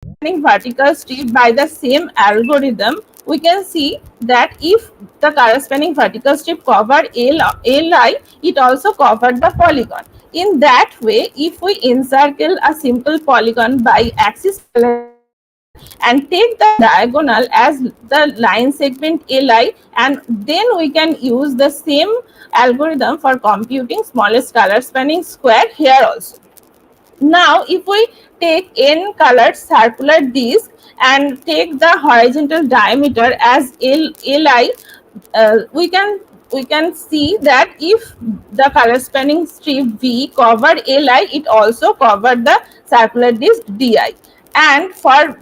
vertical strip by the same algorithm, we can see that if the corresponding vertical strip covered Li, it also covered the polygon. In that way, if we encircle a simple polygon by axis parallelism and take the diagonal as the line segment Li, and then we can use the same algorithm for computing smallest color spanning square here also. Now, if we take n colored circular disc and take the horizontal diameter as Li, we can see that if the corresponding strip V covered Li, it also covered the circular disc Di. And for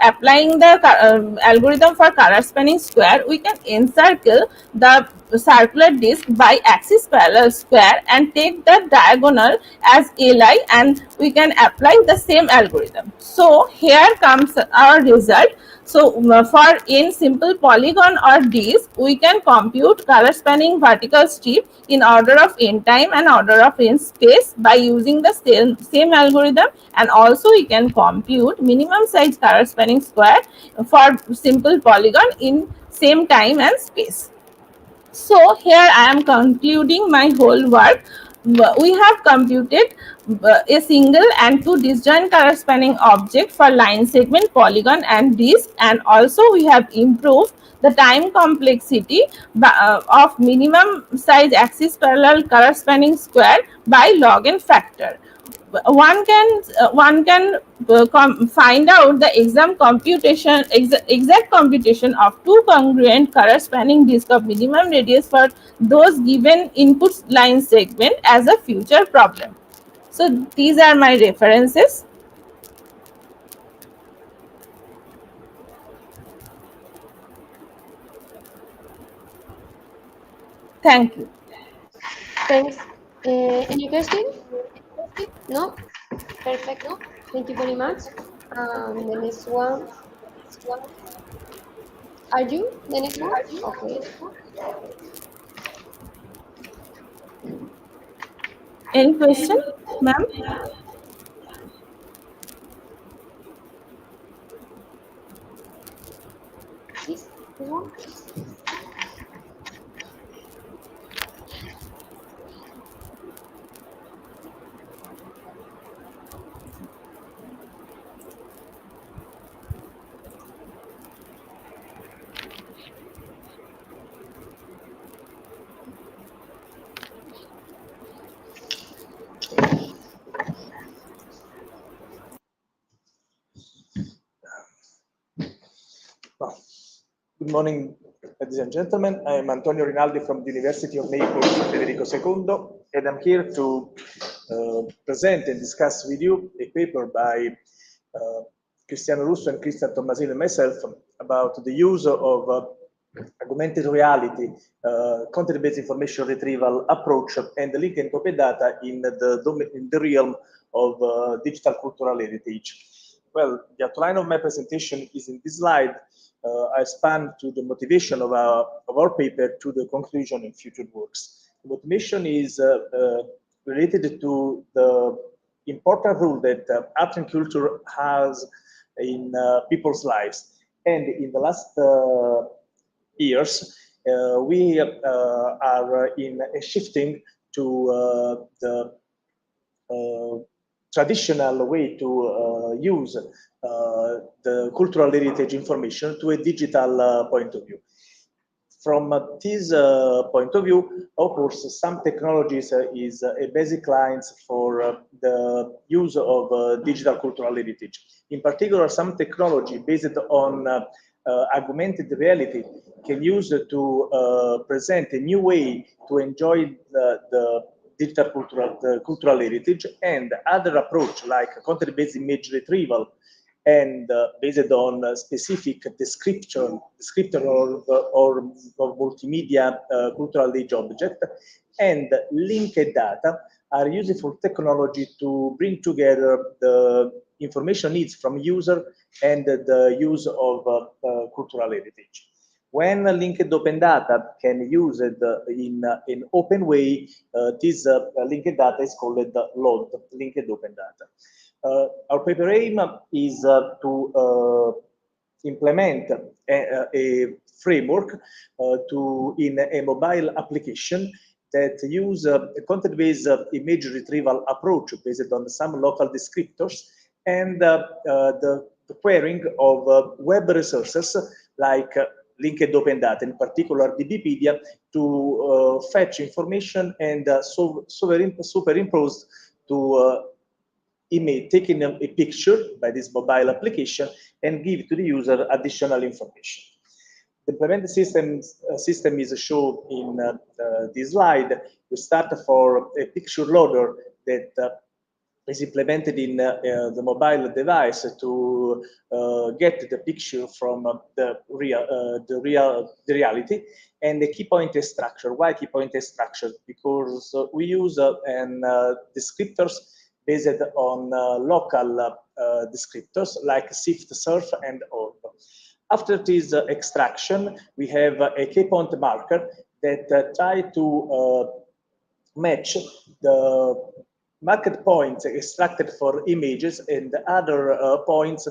applying the algorithm for color spanning square, we can encircle the circular disc by axis parallel square and take the diagonal as Li, and we can apply the same algorithm. So here comes our result. So for in simple polygon or disc, we can compute color spanning vertical strip in order of n time and order of n space by using the same algorithm, and also we can compute minimum size color spanning square for simple polygon in same time and space. So here I am concluding my whole work. We have computed a single and two disjoint color spanning object for line segment, polygon and disc, and also we have improved the time complexity of minimum size axis parallel color spanning square by log n factor. One can find out the exact computation of two congruent color spanning disk of minimum radius for those given input line segment as a future problem. So these are my references. Thank you. Thanks. Any question? No? Perfect. Thank you very much. The next one. Are you the next one? Okay. Any question, ma'am? This one. Good morning, ladies and gentlemen. I am Antonio Rinaldi from the University of Naples, Federico II, and I'm here to present and discuss with you a paper by Cristiano Russo and Christian Tommasino and myself about the use of augmented reality, content-based information retrieval approach, and link and open data in the realm of digital cultural heritage. Well, the outline of my presentation is in this slide. I span to the motivation of our paper to the conclusion in future works. The motivation is related to the important role that art and culture has in people's lives. And in the last years, we are in a shifting to the traditional way to use the cultural heritage information to a digital point of view. From this point of view, of course, some technologies is a basic lines for the use of digital cultural heritage. In particular, some technology based on augmented reality can use to present a new way to enjoy the digital cultural heritage, and other approach like content-based image retrieval and based on specific descriptor or multimedia cultural age object, and linked data are useful technology to bring together the information needs from user and the use of cultural heritage. When linked open data can use it in an open way, this linked data is called LOD, linked open data. Our paper aim is to implement a framework in a mobile application that use a content-based image retrieval approach based on some local descriptors and the querying of web resources like linked open data, in particular DBpedia, to fetch information and superimpose to image, taking a picture by this mobile application and give to the user additional information. The implemented system is shown in this slide. We start for a picture loader that is implemented in the mobile device to get the picture from the reality, and the key point extraction. Why key point extraction? Because we use descriptors based on local descriptors like shift, surf, and orb. After this extraction, we have a key point marker that try to match the market points extracted for images and other points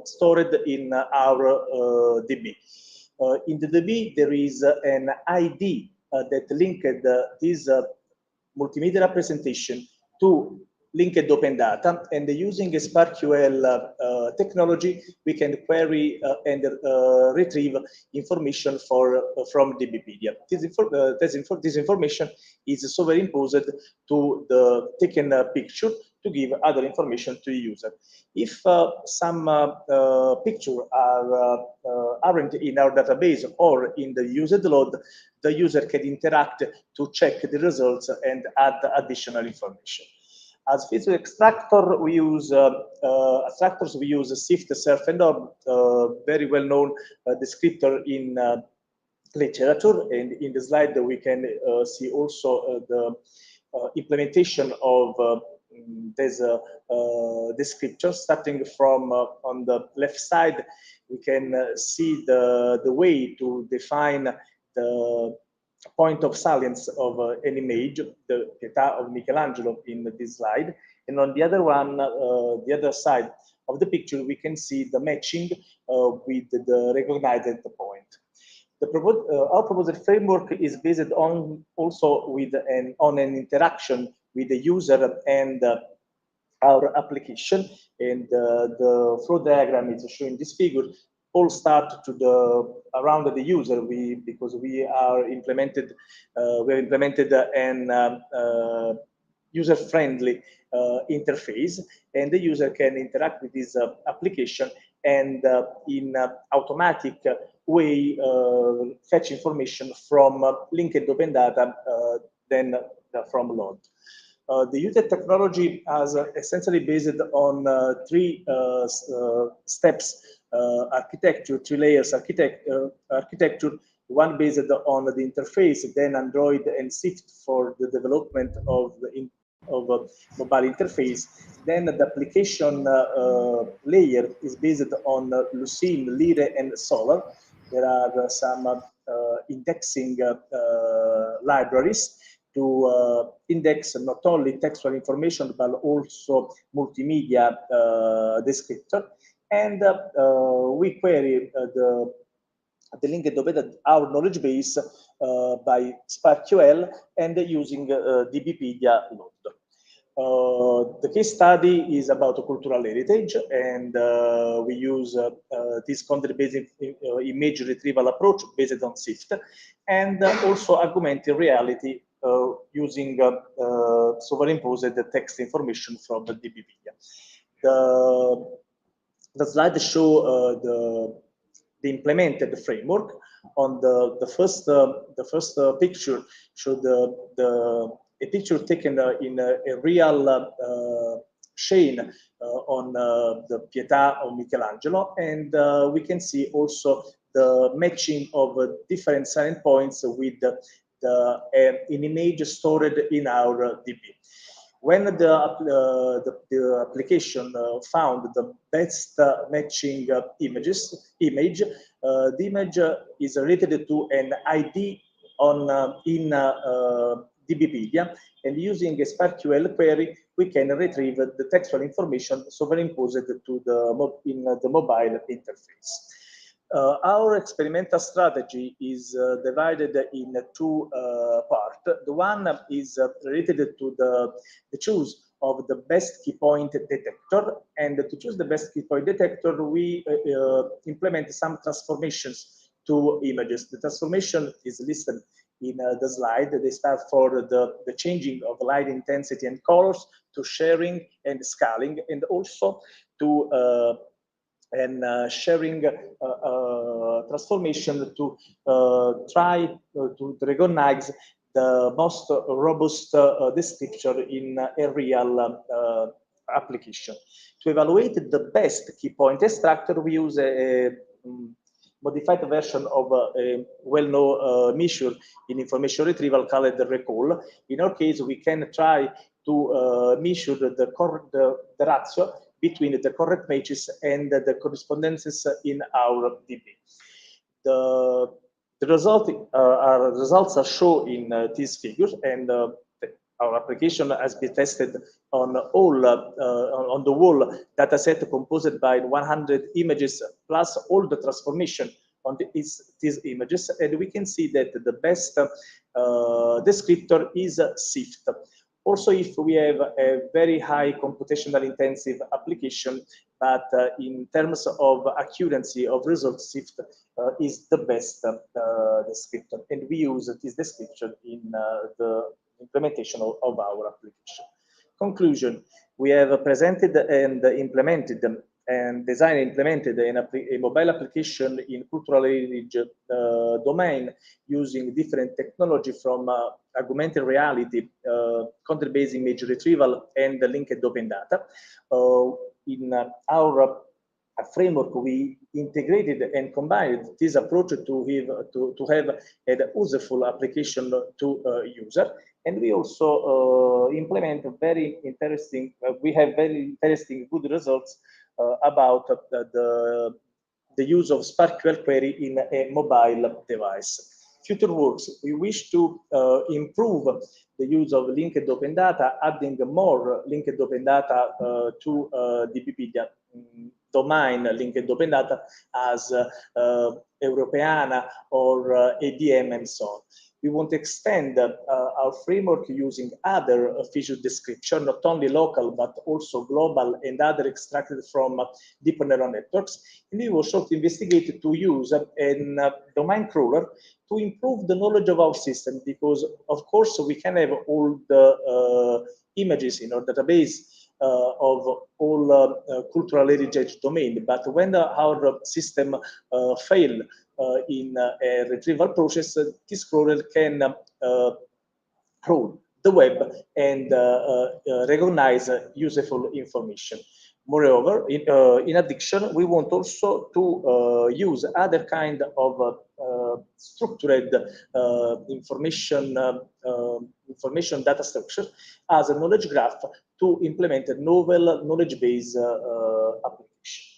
stored in our DB. In the DB, there is an ID that linked this multimedia representation to linked open data, and using a SparkQL technology, we can query and retrieve information from DBpedia. This information is superimposed to the taken picture to give other information to the user. If some pictures aren't in our database or in the used load, the user can interact to check the results and add additional information. As feature extractor, we use extractors. We use shift, surf, and orb, very well-known descriptor in literature. And in the slide, we can see also the implementation of this descriptor. Starting from on the left side, we can see the way to define the point of salience of an image, the Pietà of Michelangelo in this slide. And on the other one, the other side of the picture, we can see the matching with the recognized point. Our proposed framework is based on also with on an interaction with the user and our application. And the flow diagram is shown this figure. All start to around the user. Because we have implemented an user-friendly interface, and the user can interact with this application and in automatic way fetch information from linked open data, then from load. The user technology is essentially based on three steps architecture, three layers architecture, one based on the interface, then Android and Swift for the development of mobile interface. Then the application layer is based on Lucene, Lyre, and Solar. There are some indexing libraries to index not only textual information, but also multimedia descriptor. And we query the linked open our knowledge base by SparkQL and using DBpedia load. The case study is about cultural heritage, and we use this content-based image retrieval approach based on SIFT, and also augmented reality using superimposed text information from the DBpedia. The slide show the implemented framework. On the first picture showed a picture taken in a real chain on the Pietà of Michelangelo, and we can see also the matching of different sign points with an image stored in our DB. When the application found the best matching image, the image is related to an ID in DBpedia, and using a SparkQL query, we can retrieve the textual information superimposed to in the mobile interface. Our experimental strategy is divided in two parts. The one is related to the choose of the best key point detector, and to choose the best key point detector, we implement some transformations to images. The transformation is listed in the slide. They start for the changing of light intensity and colors, to sharing and scaling, and also to sharing transformation to try to recognize the most robust description in a real application. To evaluate the best key point extractor, we use a modified version of a well-known measure in information retrieval called the recall. In our case, we can try to measure the ratio between the correct matches and the correspondences in our DB. The results are shown in these figures, and our application has been tested on all on the whole data set composed by 100 images plus all the transformation on these images, and we can see that the best descriptor is SIFT. Also, if we have a very high computational intensive application, but in terms of accuracy of results, SIFT is the best descriptor, and we use this description in the implementation of our application. Conclusion: we have presented and implemented and designed and implemented a mobile application in cultural heritage domain using different technology from augmented reality, content-based image retrieval, and linked open data. In our framework, we integrated and combined this approach to have a useful application to user. And we also implement very interesting, we have very interesting good results about the use of SparkQL query in a mobile device. Future works, we wish to improve the use of linked open data, adding more linked open data to DBpedia domain linked open data as Europeana or ADM and so on. We want to extend our framework using other feature description, not only local, but also global and other extracted from deep neural networks. And we also investigate to use a domain crawler to improve the knowledge of our system, because of course we can have all the images in our database of all cultural heritage domain, but when our system fail in a retrieval process, this crawler can crawl the web and recognize useful information. Moreover, in addition, we want also to use other kind of structured information data structure as a knowledge graph to implement a novel knowledge base application.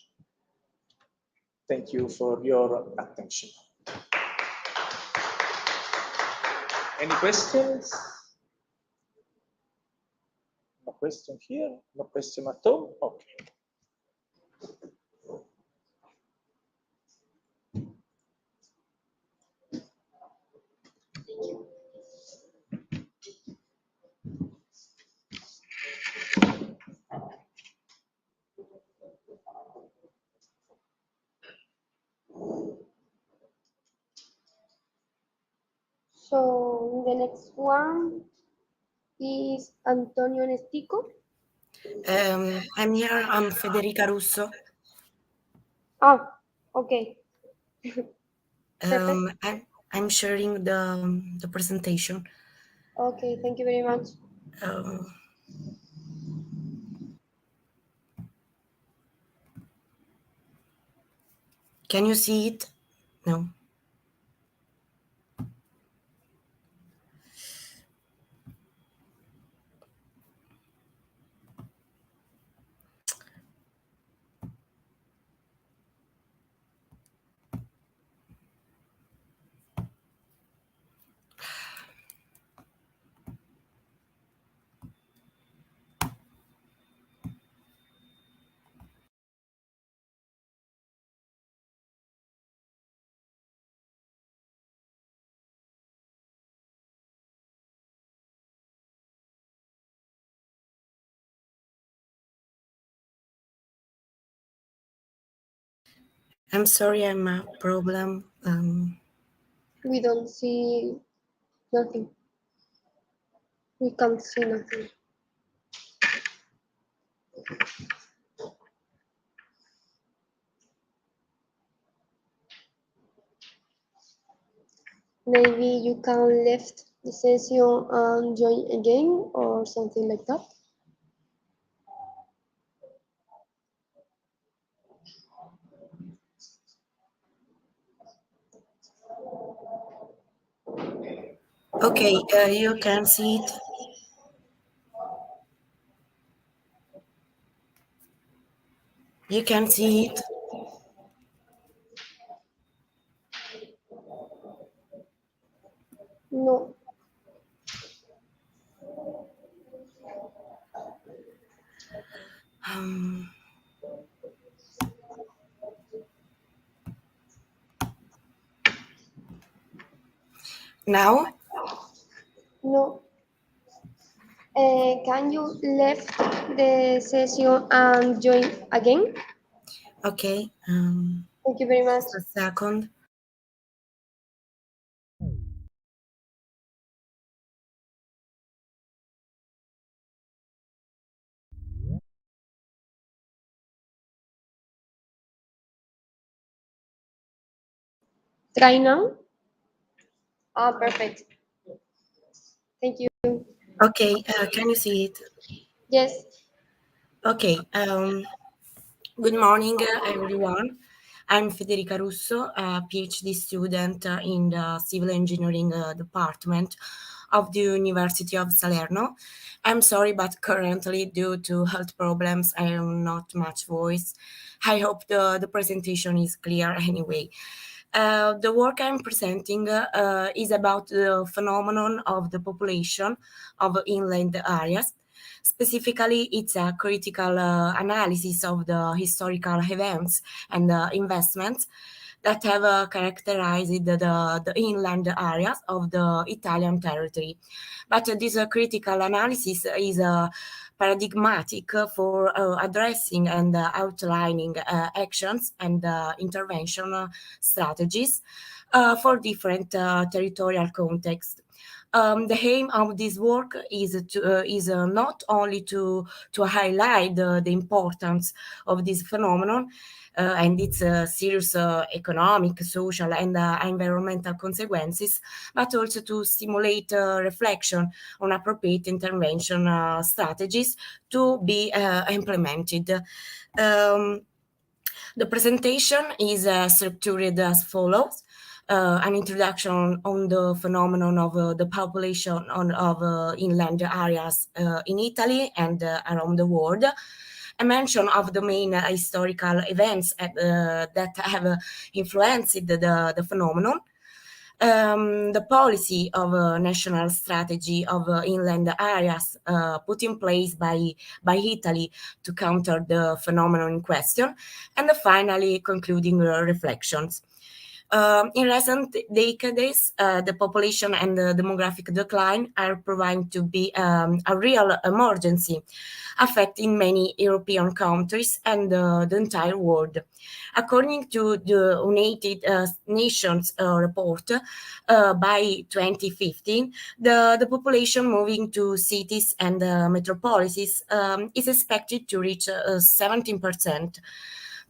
Thank you for your attention. Any questions? No question here, no question at all? Okay. So the next one is Antonio Nestico. I'm here. I'm Federica Russo. Ah, okay. I'm sharing the presentation. Okay, thank you very much. Can you see it? No. I'm sorry, I'm a problem. We don't see nothing. We can't see nothing. Maybe you can left the session and join again or something like that. Okay, you can see it. You can see it. No, Um, now, no. Can you left the session and join again? okay. Thank you very much. Just a second. Try now. Ah, perfect. Thank you. Okay, can you see it? Yes. Okay. Good morning, everyone. I'm Federica Russo, a PhD student in the Civil Engineering department of the University of Salerno. I'm sorry, but currently, due to health problems, I have not much voice. I hope the presentation is clear anyway. The work I'm presenting is about the phenomenon of the population of inland areas. Specifically, it's a critical analysis of the historical events and investments that have characterized the inland areas of the Italian territory. But this critical analysis is paradigmatic for addressing and outlining actions and intervention strategies for different territorial contexts. The aim of this work is not only to highlight the importance of this phenomenon and its serious economic, social, and environmental consequences, but also to stimulate reflection on appropriate intervention strategies to be implemented. Um, the presentation is structured as follows. An introduction on the phenomenon of the population of inland areas in Italy and around the world, a mention of the main historical events that have influenced the phenomenon, the policy of a national strategy of inland areas put in place by Italy to counter the phenomenon in question, and finally concluding reflections. In recent decades, the population and the demographic decline are proving to be a real emergency, affecting many European countries and the entire world. According to the United Nations report, by 2015, the population moving to cities and metropolises is expected to reach 17%.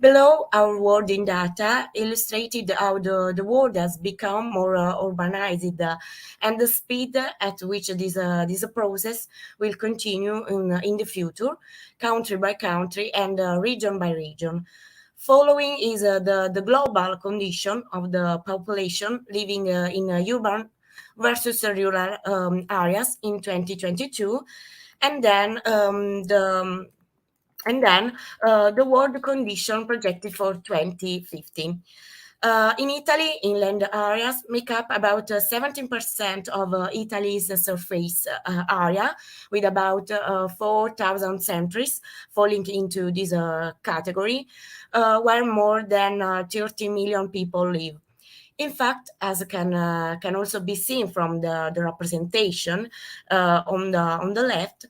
Below, our wording data illustrated how the world has become more urbanized and the speed at which this process will continue in the future, country by country and region by region. Following is the global condition of the population living in urban versus rural areas in 2022, and then the world condition projected for 2050. In Italy, inland areas make up about 17% of Italy's surface area, with about 4,000 centuries falling into this category, where more than 30 million people live. In fact, as can also be seen from the representation on the left,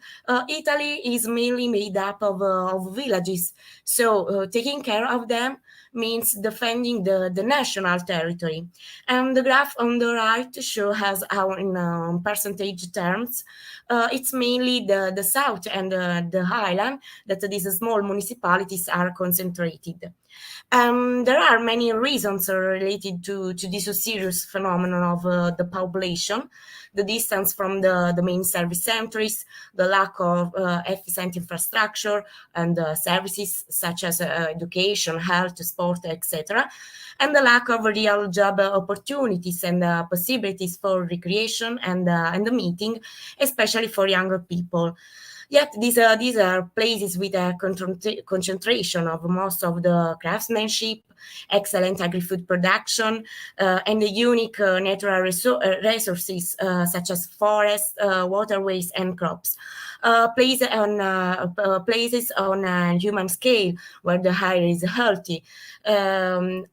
Italy is mainly made up of villages. So taking care of them means defending the national territory. And the graph on the right shows how in percentage terms, it's mainly the south and the highland that these small municipalities are concentrated. There are many reasons related to this serious phenomenon of the population, the distance from the main service centers, the lack of efficient infrastructure and services such as education, health, sport, etc., and the lack of real job opportunities and possibilities for recreation and the meeting, especially for younger people. Yet these are places with a concentration of most of the craftsmanship, excellent agri-food production, and the unique natural resources such as forests, waterways, and crops. Places on a human scale where the air is healthy, and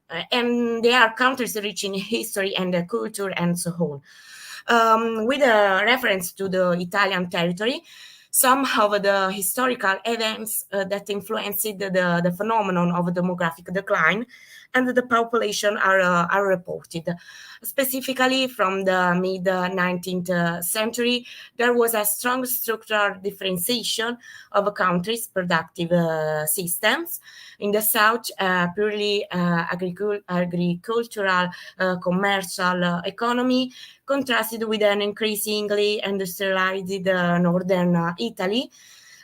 they are countries rich in history and culture and so on. With a reference to the Italian territory, some of the historical events that influenced the phenomenon of demographic decline and the population are reported. Specifically, from the mid 19th century, there was a strong structural differentiation of a country's productive systems. In the south, purely agricultural, commercial economy contrasted with an increasingly industrialized northern Italy.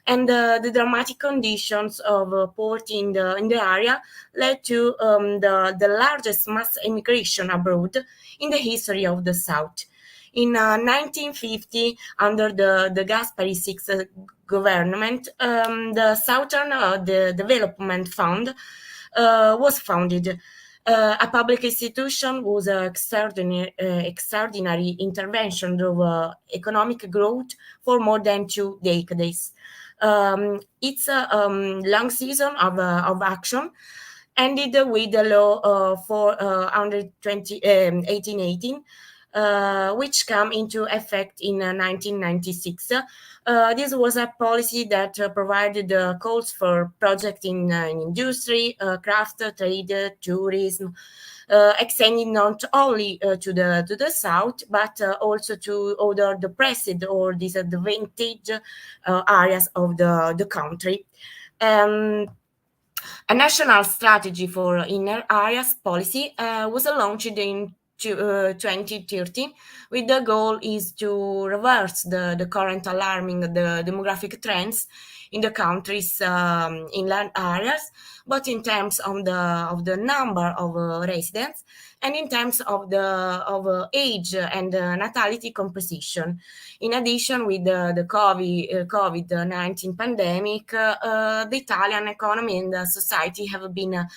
And the dramatic conditions of poverty in the area led to the largest mass immigration abroad in the history of the South. In 1950, under the Gasperi Six government, the Southern the Development Fund was founded. A public institution was an extraordinary intervention of economic growth for more than 2 decades. It's a long season of action ended with the law 1818, which came into effect in 1996. This was a policy that provided calls for projects in industry, craft, trade, tourism, extending not only to the south but also to other depressed or disadvantaged areas of the country. Um, a national strategy for inner areas policy was launched in 2013, with the goal is to reverse the current alarming the demographic trends in the country's inland areas, both in terms of the number of residents and in terms of the age and natality composition. In addition, with the COVID-19 pandemic, the Italian economy and society have been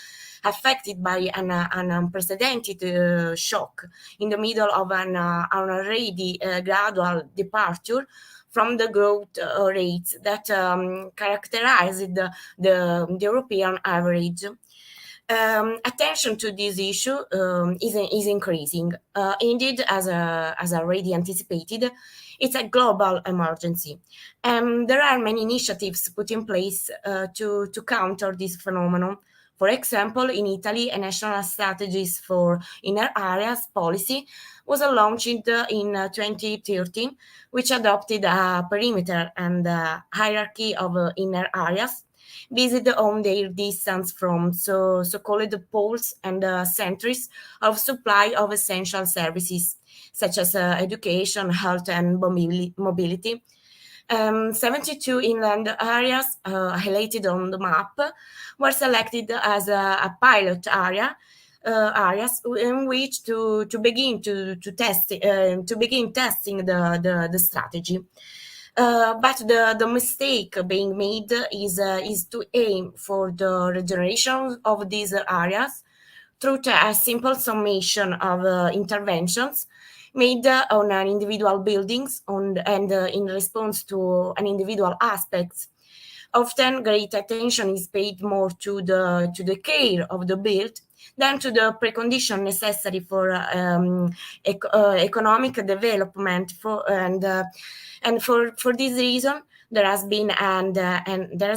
affected by an unprecedented shock in the middle of an already gradual departure from the growth rates that characterized the European average. Attention to this issue is increasing. Indeed, as already anticipated, it's a global emergency. There are many initiatives put in place to counter this phenomenon. For example, in Italy, a national strategies for inner areas policy was launched in 2013, which adopted a perimeter and a hierarchy of inner areas based on their distance from so-called poles and centers of supply of essential services, such as education, health, and mobility. 72 inland areas highlighted on the map were selected as a pilot areas in which to begin to begin testing the strategy. But the mistake being made is to aim for the regeneration of these areas through a simple summation of interventions made on an individual buildings and in response to an individual aspects. Often great attention is paid more to the care of the built then to the precondition necessary for economic development. And for this reason, there has been and there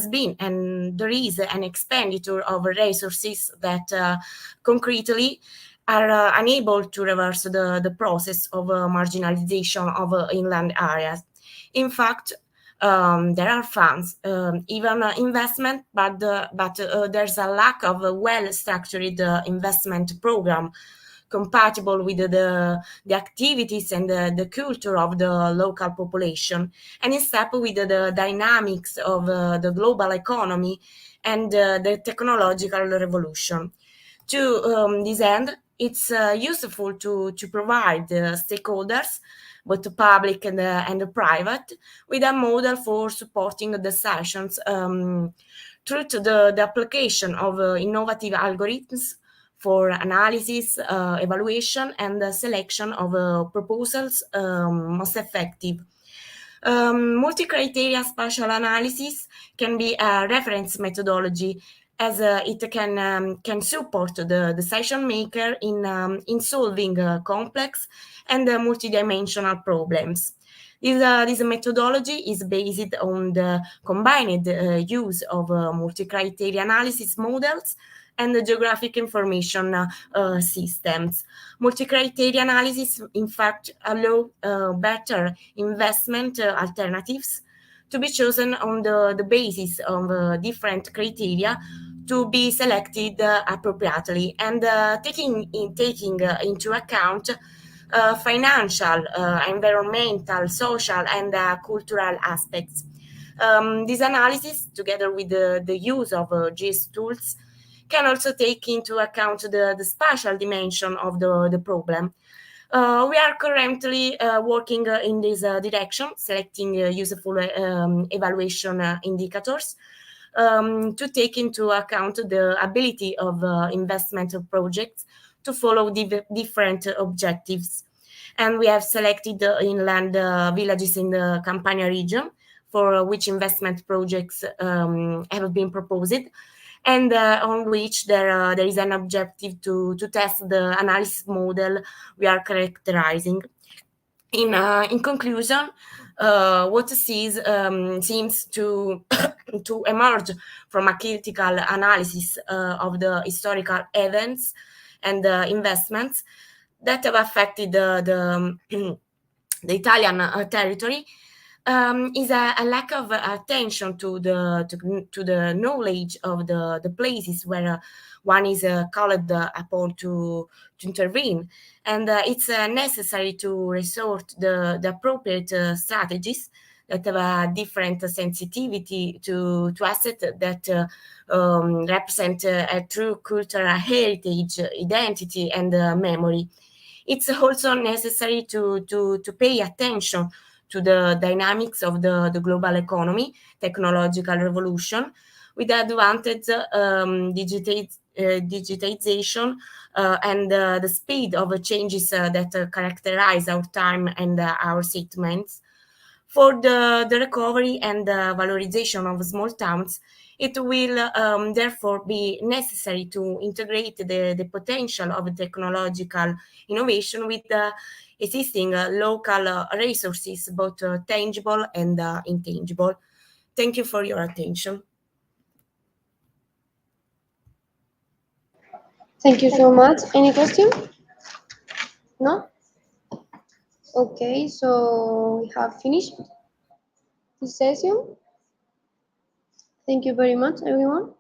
is an expenditure of resources that concretely are unable to reverse the process of marginalization of inland areas. In fact, there are funds, even investment, but there's a lack of a well-structured investment program compatible with the activities and the culture of the local population, and in step with the dynamics of the global economy and the technological revolution. To this end, it's useful to provide stakeholders, both the public and the private, with a model for supporting decisions through to the application of innovative algorithms for analysis, evaluation, and the selection of proposals most effective. Multi-criteria spatial analysis can be a reference methodology, as it can support the decision maker in solving complex and multidimensional problems. This methodology is based on the combined use of multi-criteria analysis models and the geographic information systems. Multi-criteria analysis, in fact, allow better investment alternatives to be chosen on the basis of different criteria to be selected appropriately, and taking into account financial, environmental, social, and cultural aspects. This analysis, together with the use of GIS tools, can also take into account the spatial dimension of the problem. We are currently working in this direction, selecting useful evaluation indicators to take into account the ability of investment projects to follow different objectives. And we have selected inland villages in the Campania region, for which investment projects have been proposed, and on which there is an objective to test the analysis model we are characterizing. In conclusion, what seems to to emerge from a critical analysis of the historical events and investments that have affected the Italian territory is a lack of attention to the knowledge of the places where one is called upon to intervene, and it's necessary to resort the appropriate strategies that have a different sensitivity to assets that represent a true cultural heritage, identity, and memory. It's also necessary to pay attention to the dynamics of the global economy, technological revolution, with the advantage digitization and the speed of changes that characterize our time and our settlements. For the recovery and the valorization of small towns, it will therefore be necessary to integrate the potential of technological innovation with the existing local resources, both tangible and intangible. Thank you for your attention. Thank you so much. Any question? No? Okay, so we have finished this session. Thank you very much, everyone.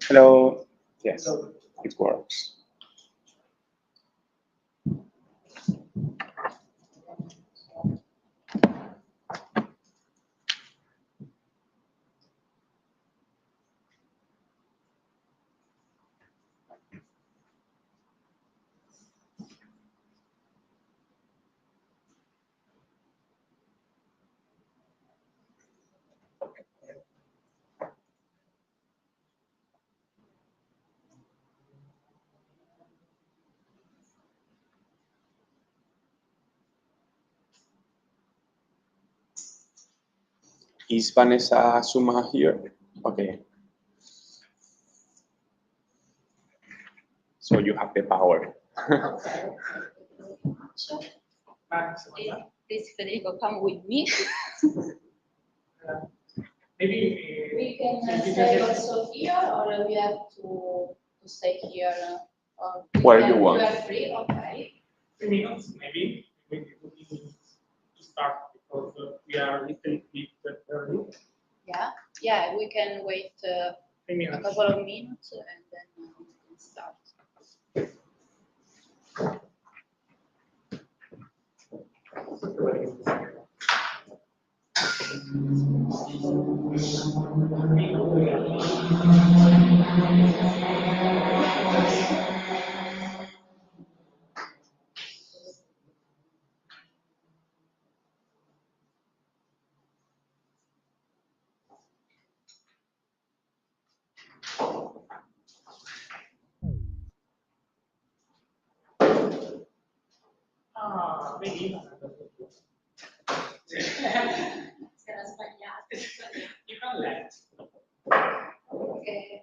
Hello. Yes, it works. Is Vanessa Suma here? Okay. So you have the power. Please, Federico, come with me. Maybe We can stay also here, or we have to stay here. Where you want. You are free, okay. 3 minutes, maybe. Maybe we need to start because we are a little bit early. Yeah, we can wait 3 a minutes. couple of minutes and then we can start. Vedi? Si era sbagliato. You can let. Okay.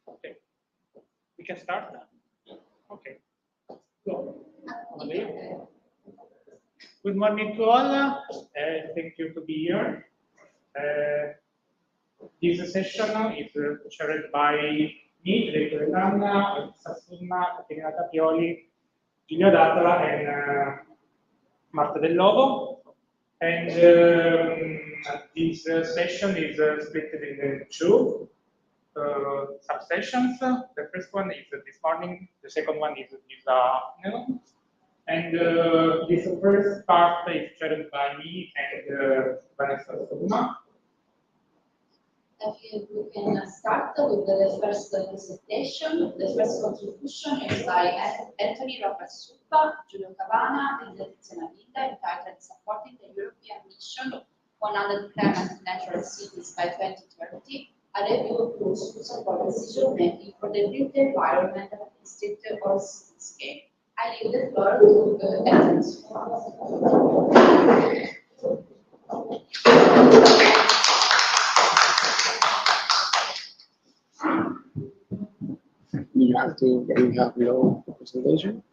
Okay. We can start now. Okay. Go. Good morning to all. Thank you to be here. This session is chaired by me, Federico Retanna, Sassunna, Caterina Tapioli, Giulio D'Atola, and Marta Del Lobo. And this session is split in two subsessions. The first one is this morning, the second one is this afternoon. And this first part is chaired by me and Vanessa Soma. I think we can start with the first presentation. The first contribution is by Anthony Roccasuppa, Giulio Cavana, and Tiziana Vinda, entitled Supporting the European Mission 100 Climate Natural Cities by 2030, a review of tools for decision making for the built environment at state or city scale. I leave the floor to Anthony. You have to bring up your presentation.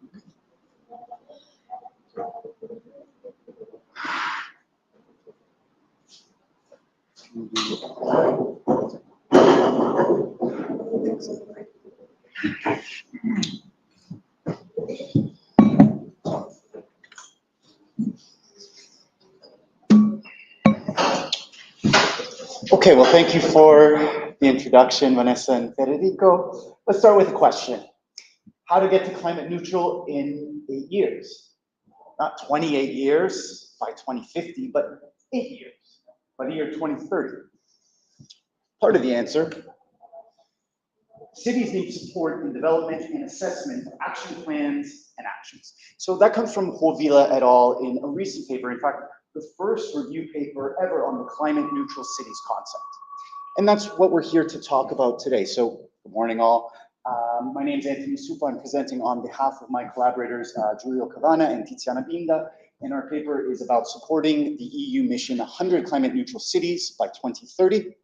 Okay, well, thank you for the introduction, Vanessa and Federico. Let's start with a question. How to get to climate neutral in 8 years? Not 28 years by 2050, but 8 years by the year 2030. Part of the answer, cities need support in development and assessment of action plans and actions. So that comes from Hovila et al. In a recent paper, in fact, the first review paper ever on the climate neutral cities concept. And that's what we're here to talk about today. So good morning all. My name is Anthony Supa. I'm presenting on behalf of my collaborators, Giulio Cavana and Tiziana Vinda. And our paper is about supporting the EU mission 100 climate neutral cities by 2030.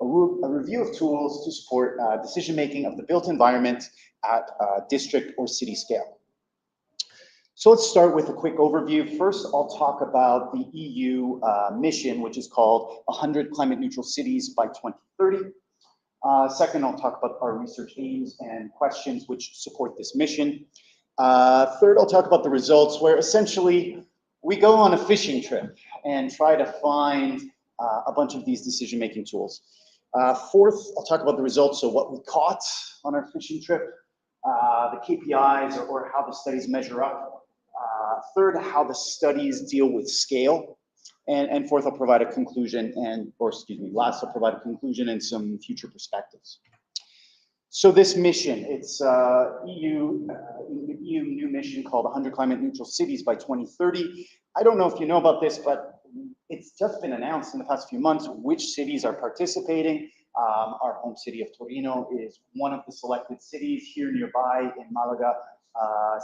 A review of tools to support decision-making of the built environment at district or city scale. So let's start with a quick overview. First, I'll talk about the EU mission, which is called 100 Climate Neutral Cities by 2030. Second, I'll talk about our research aims and questions which support this mission. Third, I'll talk about the results, where essentially we go on a fishing trip and try to find a bunch of these decision-making tools. Fourth, I'll talk about the results, so what we caught on our fishing trip, the KPIs or how the studies measure up. Third, how the studies deal with scale. And fourth, I'll provide a conclusion last, I'll provide a conclusion and some future perspectives. So this mission, it's EU new mission called 100 Climate Neutral Cities by 2030. I don't know if you know about this, but it's just been announced in the past few months which cities are participating. Our home city of Torino is one of the selected cities. Here nearby in Malaga,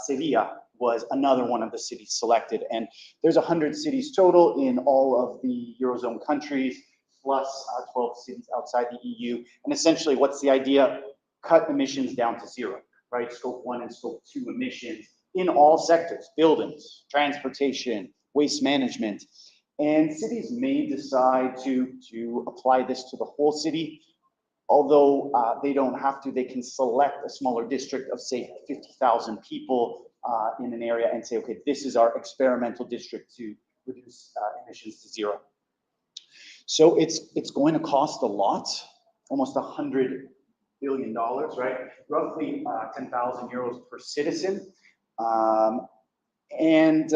Sevilla was another one of the cities selected. And there's 100 cities total in all of the Eurozone countries, plus 12 cities outside the EU. And essentially, what's the idea? Cut emissions down to zero, right? Scope 1 and Scope 2 emissions in all sectors, buildings, transportation, waste management. And cities may decide to apply this to the whole city, although they don't have to. They can select a smaller district of, say, 50,000 people in an area and say, okay, this is our experimental district to reduce emissions to zero. So it's going to cost a lot, almost $100 billion, right? Roughly 10,000 euros per citizen. And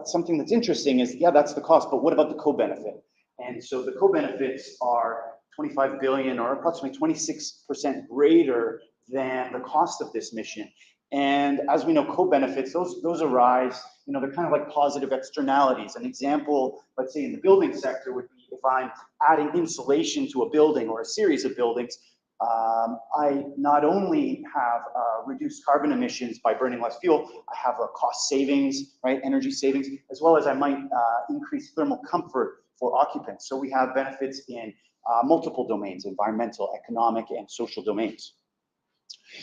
something that's interesting is, yeah, that's the cost, but what about the co-benefit? And so the co-benefits are 25 billion, or approximately 26% greater than the cost of this mission. And as we know, co-benefits, those arise, they're kind of like positive externalities. An example, let's say in the building sector, would be if I'm adding insulation to a building or a series of buildings, I not only have reduced carbon emissions by burning less fuel, I have a cost savings, right, energy savings, as well as I might increase thermal comfort for occupants. So we have benefits in multiple domains, environmental, economic, and social domains.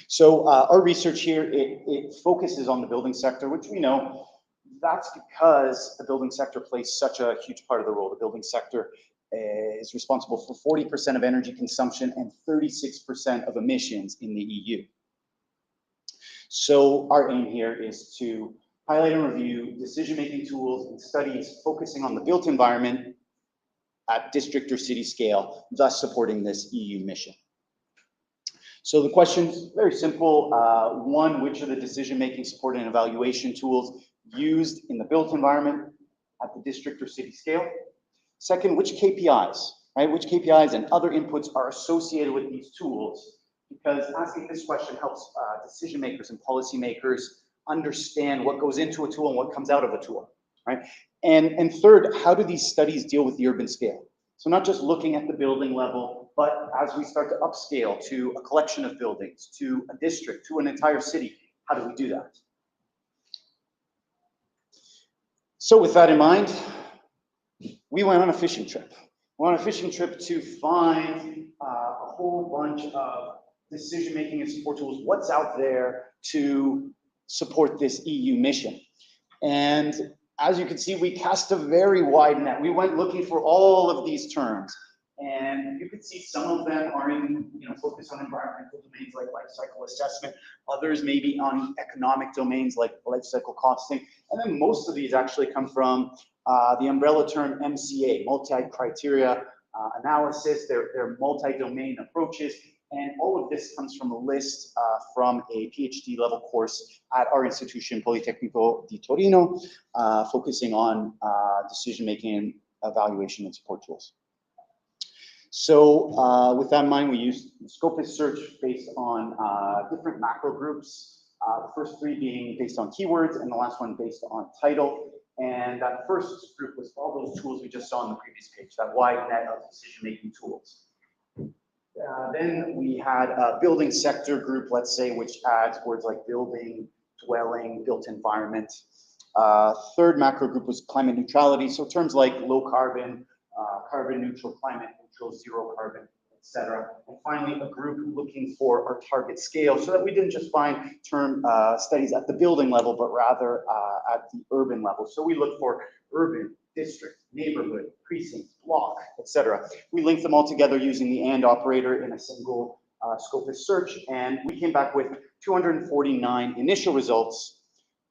So our research here, it focuses on the building sector, which we know that's because the building sector plays such a huge part of the role. The building sector is responsible for 40% of energy consumption and 36% of emissions in the EU. So our aim here is to highlight and review decision-making tools and studies focusing on the built environment at district or city scale, thus supporting this EU mission. So the question's very simple. One, which are the decision-making support and evaluation tools used in the built environment at the district or city scale? Second, which KPIs, right? Which KPIs and other inputs are associated with these tools? Because asking this question helps decision makers and policymakers understand what goes into a tool and what comes out of a tool, right? And third, how do these studies deal with the urban scale? So not just looking at the building level, but as we start to upscale to a collection of buildings, to a district, to an entire city, how do we do that? So with that in mind, we went on a fishing trip. We went on a fishing trip to find a whole bunch of decision-making and support tools, what's out there to support this EU mission. And as you can see, we cast a very wide net. We went looking for all of these terms. And you can see some of them are in, focus on environmental domains like life cycle assessment, others maybe on economic domains like life cycle costing. And then most of these actually come from the umbrella term MCA, multi-criteria analysis. They're multi-domain approaches. And all of this comes from a list from a PhD level course at our institution, Politecnico di Torino, focusing on decision-making and evaluation and support tools. So with that in mind, we used Scopus search based on different macro groups. The first three being based on keywords and the last one based on title. And that first group was all those tools we just saw on the previous page, that wide net of decision-making tools. Then we had a building sector group, let's say, which adds words like building, dwelling, built environment. Third macro group was climate neutrality. So terms like low carbon, carbon neutral, climate neutral, zero carbon, etc. And finally, a group looking for our target scale so that we didn't just find term studies at the building level, but rather at the urban level. So we look for urban, district, neighborhood, precinct, block, etc. We linked them all together using the AND operator in a single Scopus search, and we came back with 249 initial results,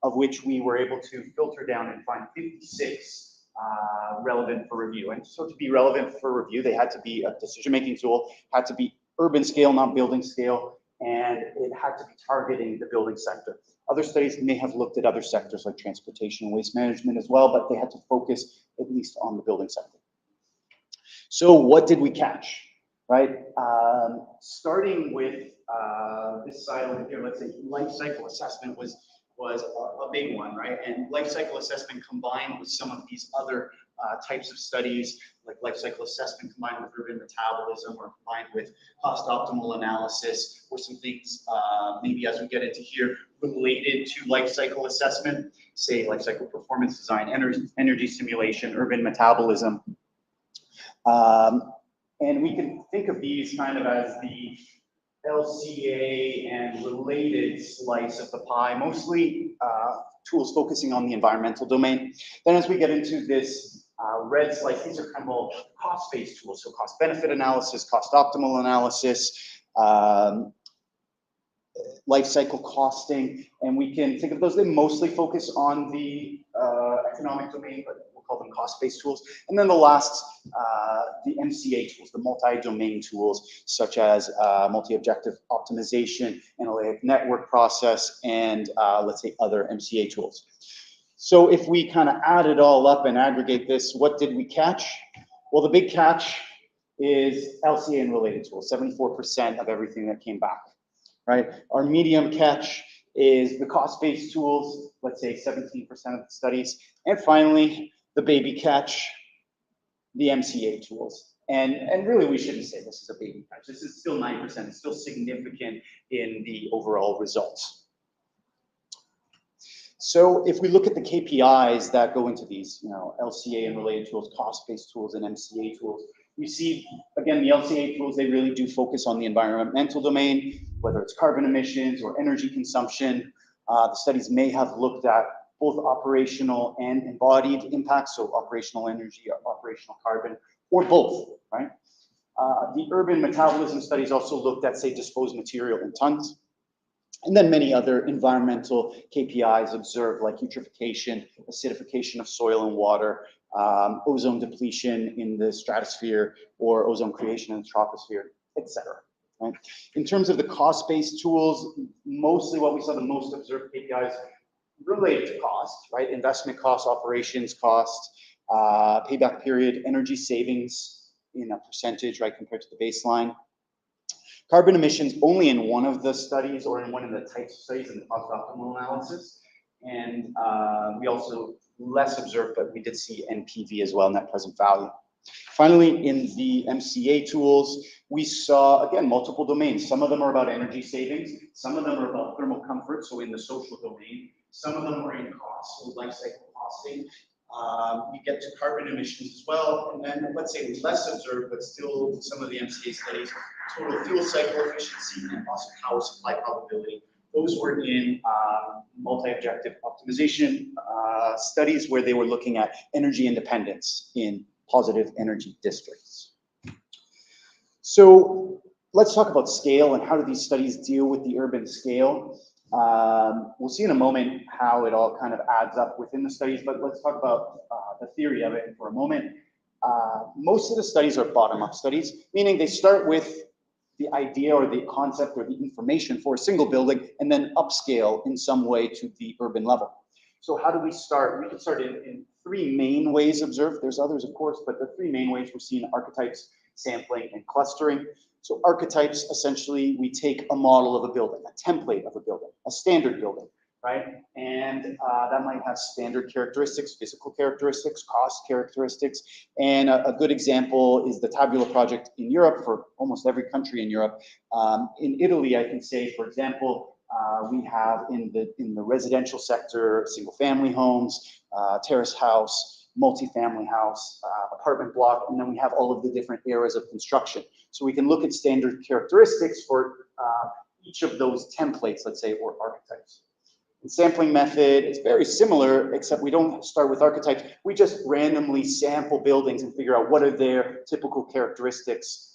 of which we were able to filter down and find 56 relevant for review. And so to be relevant for review, they had to be a decision-making tool, had to be urban scale, not building scale, and it had to be targeting the building sector. Other studies may have looked at other sectors like transportation and waste management as well, but they had to focus at least on the building sector. So what did we catch, right? Starting with this side over here, let's say life cycle assessment was a big one, right? And life cycle assessment combined with some of these other types of studies, like life cycle assessment combined with urban metabolism or combined with cost optimal analysis, or some things maybe as we get into here related to life cycle assessment, say life cycle performance design, energy simulation, urban metabolism. And we can think of these kind of as the LCA and related slice of the pie, mostly tools focusing on the environmental domain. Then as we get into this red slice, these are kind of all cost-based tools, so cost-benefit analysis, cost optimal analysis, life cycle costing, and we can think of those. They mostly focus on the economic domain, but we'll call them cost-based tools. And then the last, the MCA tools, the multi-domain tools, such as multi-objective optimization, analytic network process, and let's say other MCA tools. So if we kind of add it all up and aggregate this, what did we catch? Well, the big catch is LCA and related tools, 74% of everything that came back, right? Our medium catch is the cost-based tools, let's say 17% of the studies. And finally, the baby catch, the MCA tools. And really, we shouldn't say this is a baby catch. This is still 9%. It's still significant in the overall results. So if we look at the KPIs that go into these, LCA and related tools, cost-based tools, and MCA tools, we see, again, the LCA tools, they really do focus on the environmental domain, whether it's carbon emissions or energy consumption. The studies may have looked at both operational and embodied impacts, so operational energy or operational carbon, or both, right? The urban metabolism studies also looked at, say, disposed material in tons. And then many other environmental KPIs observed, like eutrophication, acidification of soil and water, ozone depletion in the stratosphere, or ozone creation in the troposphere, etc. Right? In terms of the cost-based tools, mostly what we saw, the most observed KPIs related to cost, right? Investment costs, operations costs, payback period, energy savings in a percentage, right, compared to the baseline. Carbon emissions only in one of the studies, or in one of the types of studies in the cost optimal analysis. And we also less observed, but we did see NPV as well, net present value. Finally, in the MCA tools, we saw, again, multiple domains. Some of them are about energy savings. Some of them are about thermal comfort, so in the social domain. Some of them are in cost, so life cycle costing. We get to carbon emissions as well. And then let's say less observed, but still some of the MCA studies, total fuel cycle efficiency and also power supply probability. Those were in multi-objective optimization studies where they were looking at energy independence in positive energy districts. So let's talk about scale and how do these studies deal with the urban scale. We'll see in a moment how it all kind of adds up within the studies, but let's talk about the theory of it for a moment. Most of the studies are bottom-up studies, meaning they start with the idea or the concept or the information for a single building and then upscale in some way to the urban level. So how do we start? We can start in three main ways observed. There's others, of course, but the three main ways we're seeing: archetypes, sampling, and clustering. So archetypes, essentially, we take a model of a building, a template of a building, a standard building, right? And that might have standard characteristics, physical characteristics, cost characteristics. And a good example is the Tabula project in Europe for almost every country in Europe. In Italy, I can say, for example, we have in the residential sector, single family homes, terrace house, multi-family house, apartment block, and then we have all of the different eras of construction. So we can look at standard characteristics for each of those templates, let's say, or archetypes. The sampling method is very similar, except we don't start with archetypes. We just randomly sample buildings and figure out what are their typical characteristics,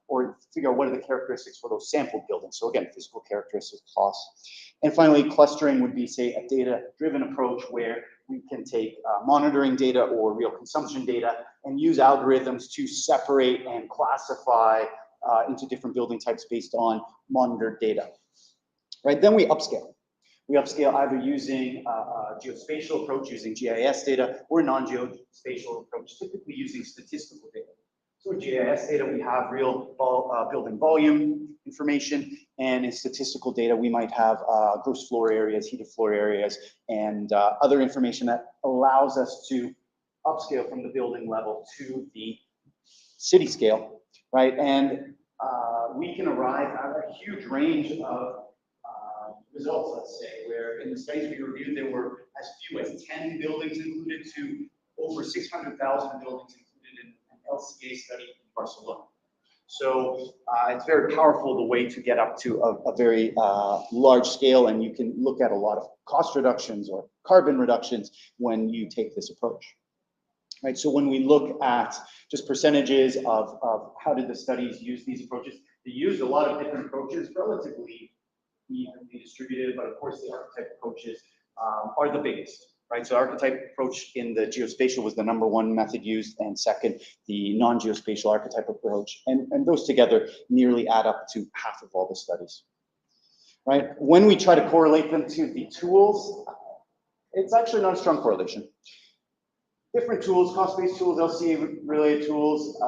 or figure out what are the characteristics for those sampled buildings. So again, physical characteristics, costs. And finally, clustering would be, say, a data-driven approach where we can take monitoring data or real consumption data and use algorithms to separate and classify into different building types based on monitored data. Right, then we upscale. We upscale either using a geospatial approach, using GIS data, or a non-geospatial approach, typically using statistical data. So in GIS data, we have real building volume information, and in statistical data, we might have gross floor areas, heated floor areas, and other information that allows us to upscale from the building level to the city scale, right? And we can arrive at a huge range of results, let's say, where in the studies we reviewed, there were as few as 10 buildings included to over 600,000 buildings included in an LCA study in Barcelona. So it's very powerful, the way to get up to a very large scale, and you can look at a lot of cost reductions or carbon reductions when you take this approach. Right, so when we look at just percentages of how did the studies use these approaches, they used a lot of different approaches, relatively evenly distributed, but of course the archetype approaches are the biggest, right? So archetype approach in the geospatial was the #1 method used, and second, the non-geospatial archetype approach, and those together nearly add up to half of all the studies, right? When we try to correlate them to the tools, it's actually not a strong correlation. Different tools, cost-based tools, LCA-related tools,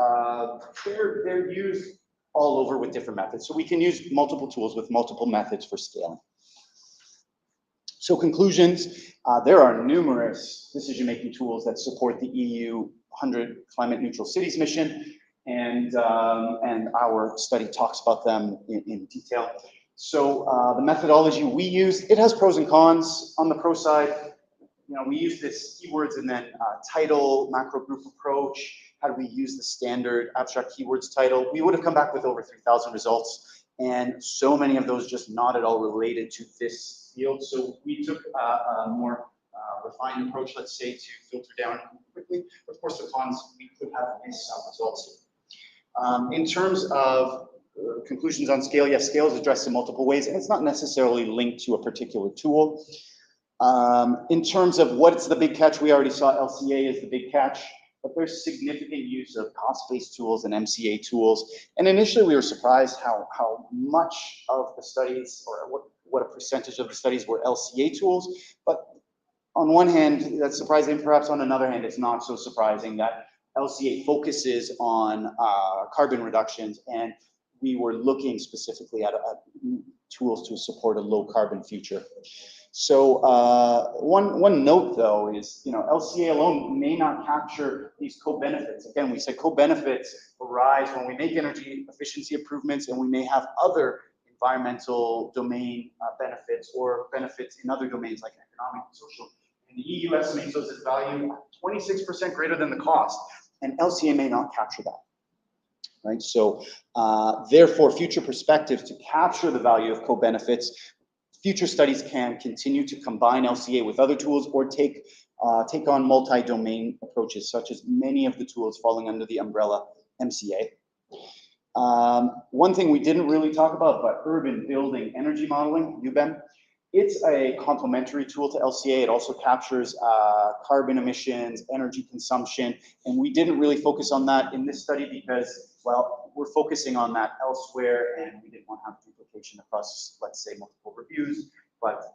they're used all over with different methods. So we can use multiple tools with multiple methods for scaling. So conclusions, there are numerous decision-making tools that support the EU 100 climate neutral cities mission, and our study talks about them in detail. So the methodology we use, it has pros and cons. On the pro side, we use this keywords and then title macro group approach. How do we use the standard abstract keywords title? We would have come back with over 3,000 results, and so many of those just not at all related to this field. So we took a more refined approach, let's say, to filter down quickly. Of course, the cons, we could have missed some results. In terms of conclusions on scale, yes, scale is addressed in multiple ways, and it's not necessarily linked to a particular tool. In terms of what's the big catch, we already saw LCA is the big catch, but there's significant use of cost-based tools and MCA tools. And initially we were surprised how much of the studies, or what a percentage of the studies were LCA tools. But on one hand, that's surprising. Perhaps on another hand, it's not so surprising that LCA focuses on carbon reductions, and we were looking specifically at tools to support a low carbon future. So one note though is, LCA alone may not capture these co-benefits. Again, we said co-benefits arise when we make energy efficiency improvements, and we may have other environmental domain benefits or benefits in other domains like economic and social. And the EU estimates those as value 26% greater than the cost, and LCA may not capture that. Right? So therefore, future perspectives to capture the value of co-benefits, future studies can continue to combine LCA with other tools or take on multi-domain approaches, such as many of the tools falling under the umbrella MCA. One thing we didn't really talk about, but urban building energy modeling, UBEM, it's a complementary tool to LCA. It also captures carbon emissions, energy consumption, and we didn't really focus on that in this study because, well, we're focusing on that elsewhere, and we didn't want to have duplication across, let's say, multiple reviews. But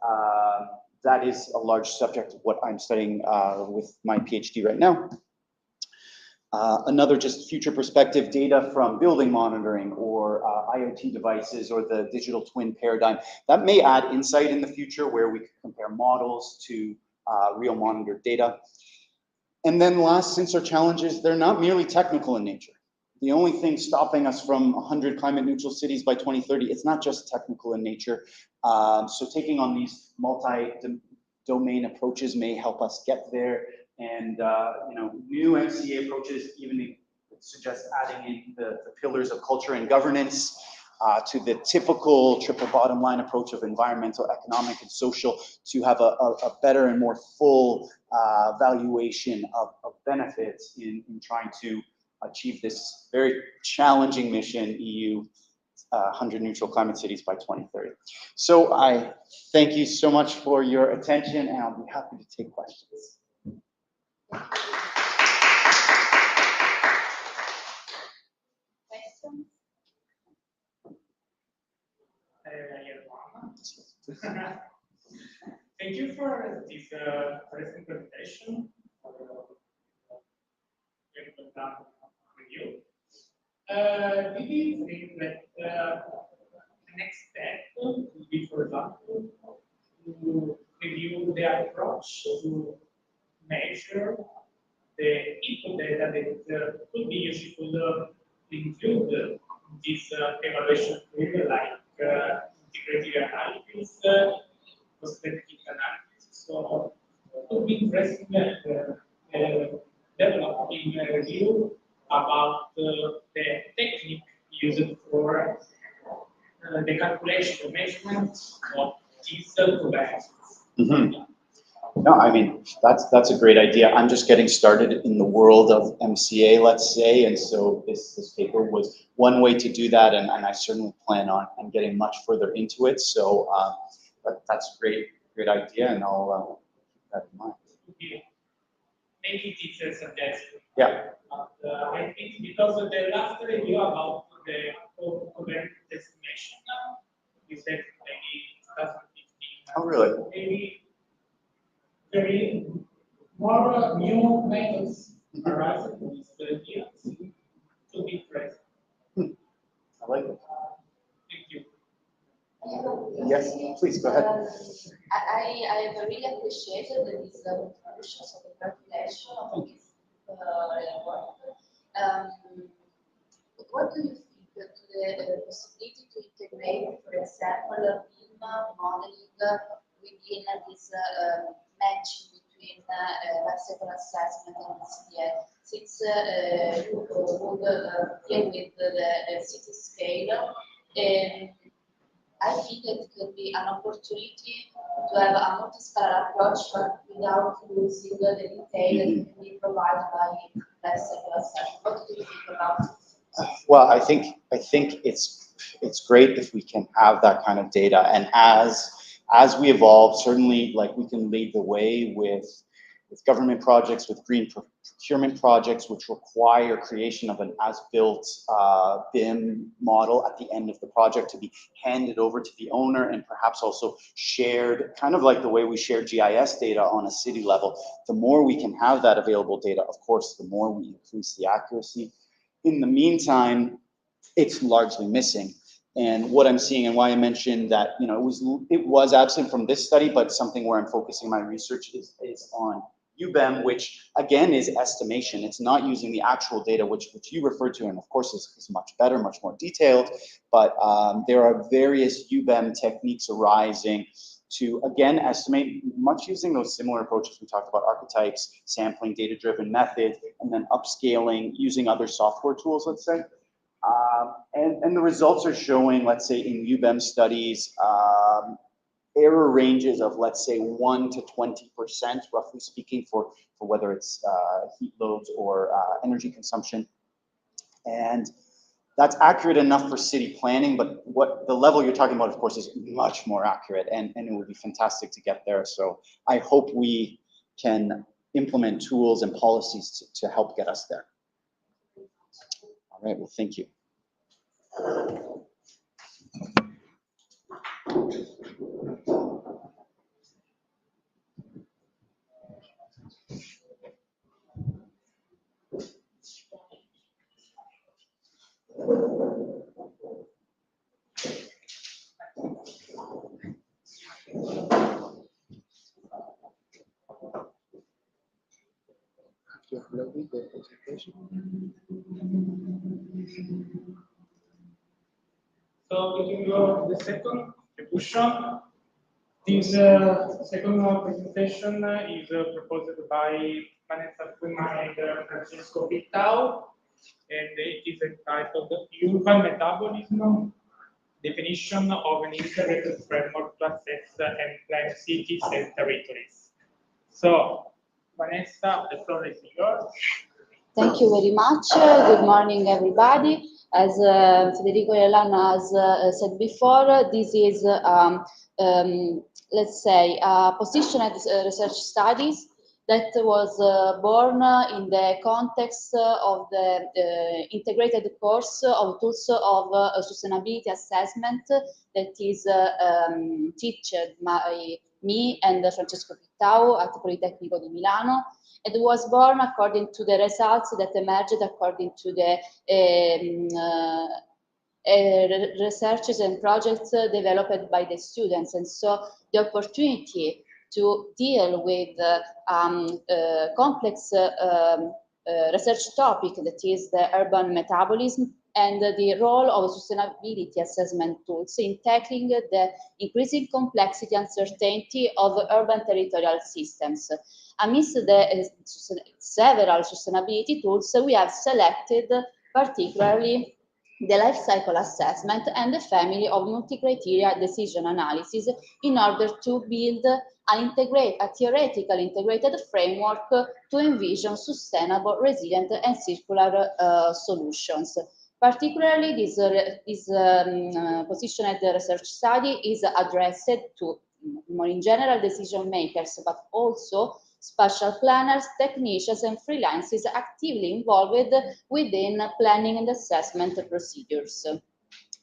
that is a large subject of what I'm studying with my PhD right now. Another just future perspective data from building monitoring or IoT devices or the digital twin paradigm. That may add insight in the future where we could compare models to real monitored data. And then last, since our challenges, they're not merely technical in nature. The only thing stopping us from 100 climate neutral cities by 2030, it's not just technical in nature. So taking on these multi-domain approaches may help us get there. And new MCA approaches even suggest adding in the pillars of culture and governance to the typical triple bottom line approach of environmental, economic, and social to have a better and more full valuation of benefits in trying to achieve this very challenging mission, EU 100 neutral climate cities by 2030. So I thank you so much for your attention, and I'll be happy to take questions. Questions? Thank you for this present presentation. Review. Do you think that the next step would be, for example, to review the approach to measure the input data that could be useful to include this evaluation tool, like integrated analysis, cost-benefit analysis? So it would be interesting developing a review about the technique used for the calculation, the measurement of these co-benefits. No, I mean, that's a great idea. I'm just getting started in the world of MCA, let's say, and so this paper was one way to do that, and I certainly plan on getting much further into it. So that's a great idea, and I'll keep that in mind. Maybe it's a suggestion. Yeah. I think because of the last review about the co-benefit estimation, you said maybe 2015. Oh, really? Maybe there is more new methods arising with the years to be present. I like it. Thank you. Yes, please go ahead. I have really appreciated these contributions of the calculation of this report. What do you think to the possibility to integrate, for example, BIM modeling within this matching between life cycle assessment and CDS? Since you would deal with the city scale, I think it could be an opportunity to have a multi-scalar approach, but without losing the detail that can be provided by less assessment. What do you think about it? Well, I think it's great if we can have that kind of data, and as we evolve, certainly, like, we can lead the way with government projects, with green procurement projects, which require creation of an as-built BIM model at the end of the project to be handed over to the owner, and perhaps also shared, kind of like the way we share GIS data on a city level. The more we can have that available data, of course, the more we increase the accuracy. In the meantime, it's largely missing. And what I'm seeing, and why I mentioned that, you know, it was absent from this study, but something where I'm focusing my research is on UBEM, which again is estimation. It's not using the actual data, which you referred to, and of course is much better, much more detailed. But there are various UBEM techniques arising to, again, estimate, much using those similar approaches we talked about: archetypes, sampling, data-driven method, and then upscaling using other software tools, let's say. And the results are showing, let's say, in UBEM studies, error ranges of, let's say, 1 to 20%, roughly speaking, for whether it's heat loads or energy consumption. And that's accurate enough for city planning, but what the level you're talking about, of course, is much more accurate, and it would be fantastic to get there. So I hope we can implement tools and policies to help get us there. All right, well, thank you. You uploaded the presentation. So we can go to the second contribution. This second presentation is proposed by Vanessa Puma and Francesco Pittau, and it is entitled Urban Metabolism, Definition of an Integrated Framework to Assess and Plan Cities and Territories. So, Vanessa, the floor is yours. Thank you very much. Good morning, everybody. As Federico Elan has said before, this is, let's say, positioned research studies that was born in the context of the integrated course of tools of sustainability assessment that is taught by me and Francesco Pittau at Politecnico di Milano. It was born according to the results that emerged according to the researches and projects developed by the students. And so the opportunity to deal with complex research topic that is the urban metabolism and the role of sustainability assessment tools in tackling the increasing complexity and uncertainty of urban territorial systems. Amidst the several sustainability tools, we have selected particularly the life cycle assessment and the family of multi-criteria decision analysis in order to build a theoretical integrated framework to envision sustainable, resilient, and circular solutions. Particularly, this positioned research study is addressed to, more in general, decision makers, but also spatial planners, technicians, and freelancers actively involved within planning and assessment procedures.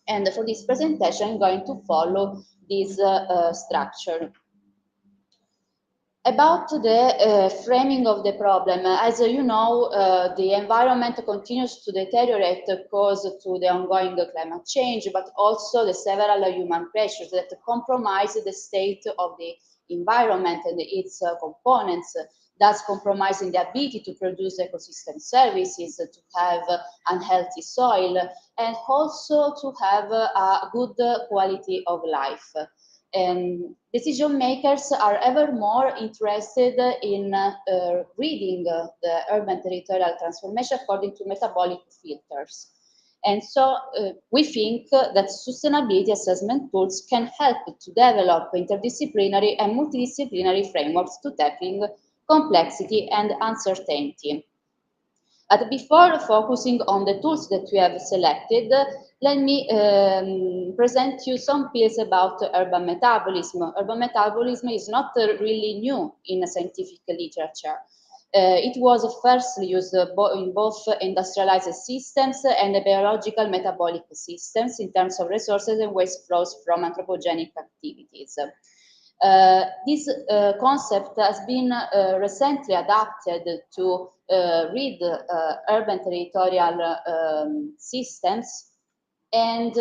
And for this presentation, I'm going to follow this structure. About the framing of the problem, as you know, the environment continues to deteriorate caused to the ongoing climate change, but also the several human pressures that compromise the state of the environment and its components, thus compromising the ability to produce ecosystem services, to have unhealthy soil, and also to have a good quality of life. And decision makers are ever more interested in reading the urban territorial transformation according to metabolic filters. And so we think that sustainability assessment tools can help to develop interdisciplinary and multidisciplinary frameworks to tackling complexity and uncertainty. But before focusing on the tools that we have selected, let me present you some pills about urban metabolism. Urban metabolism is not really new in scientific literature. It was first used in both industrialized systems and biological metabolic systems in terms of resources and waste flows from anthropogenic activities. This concept has been recently adapted to read urban territorial systems. And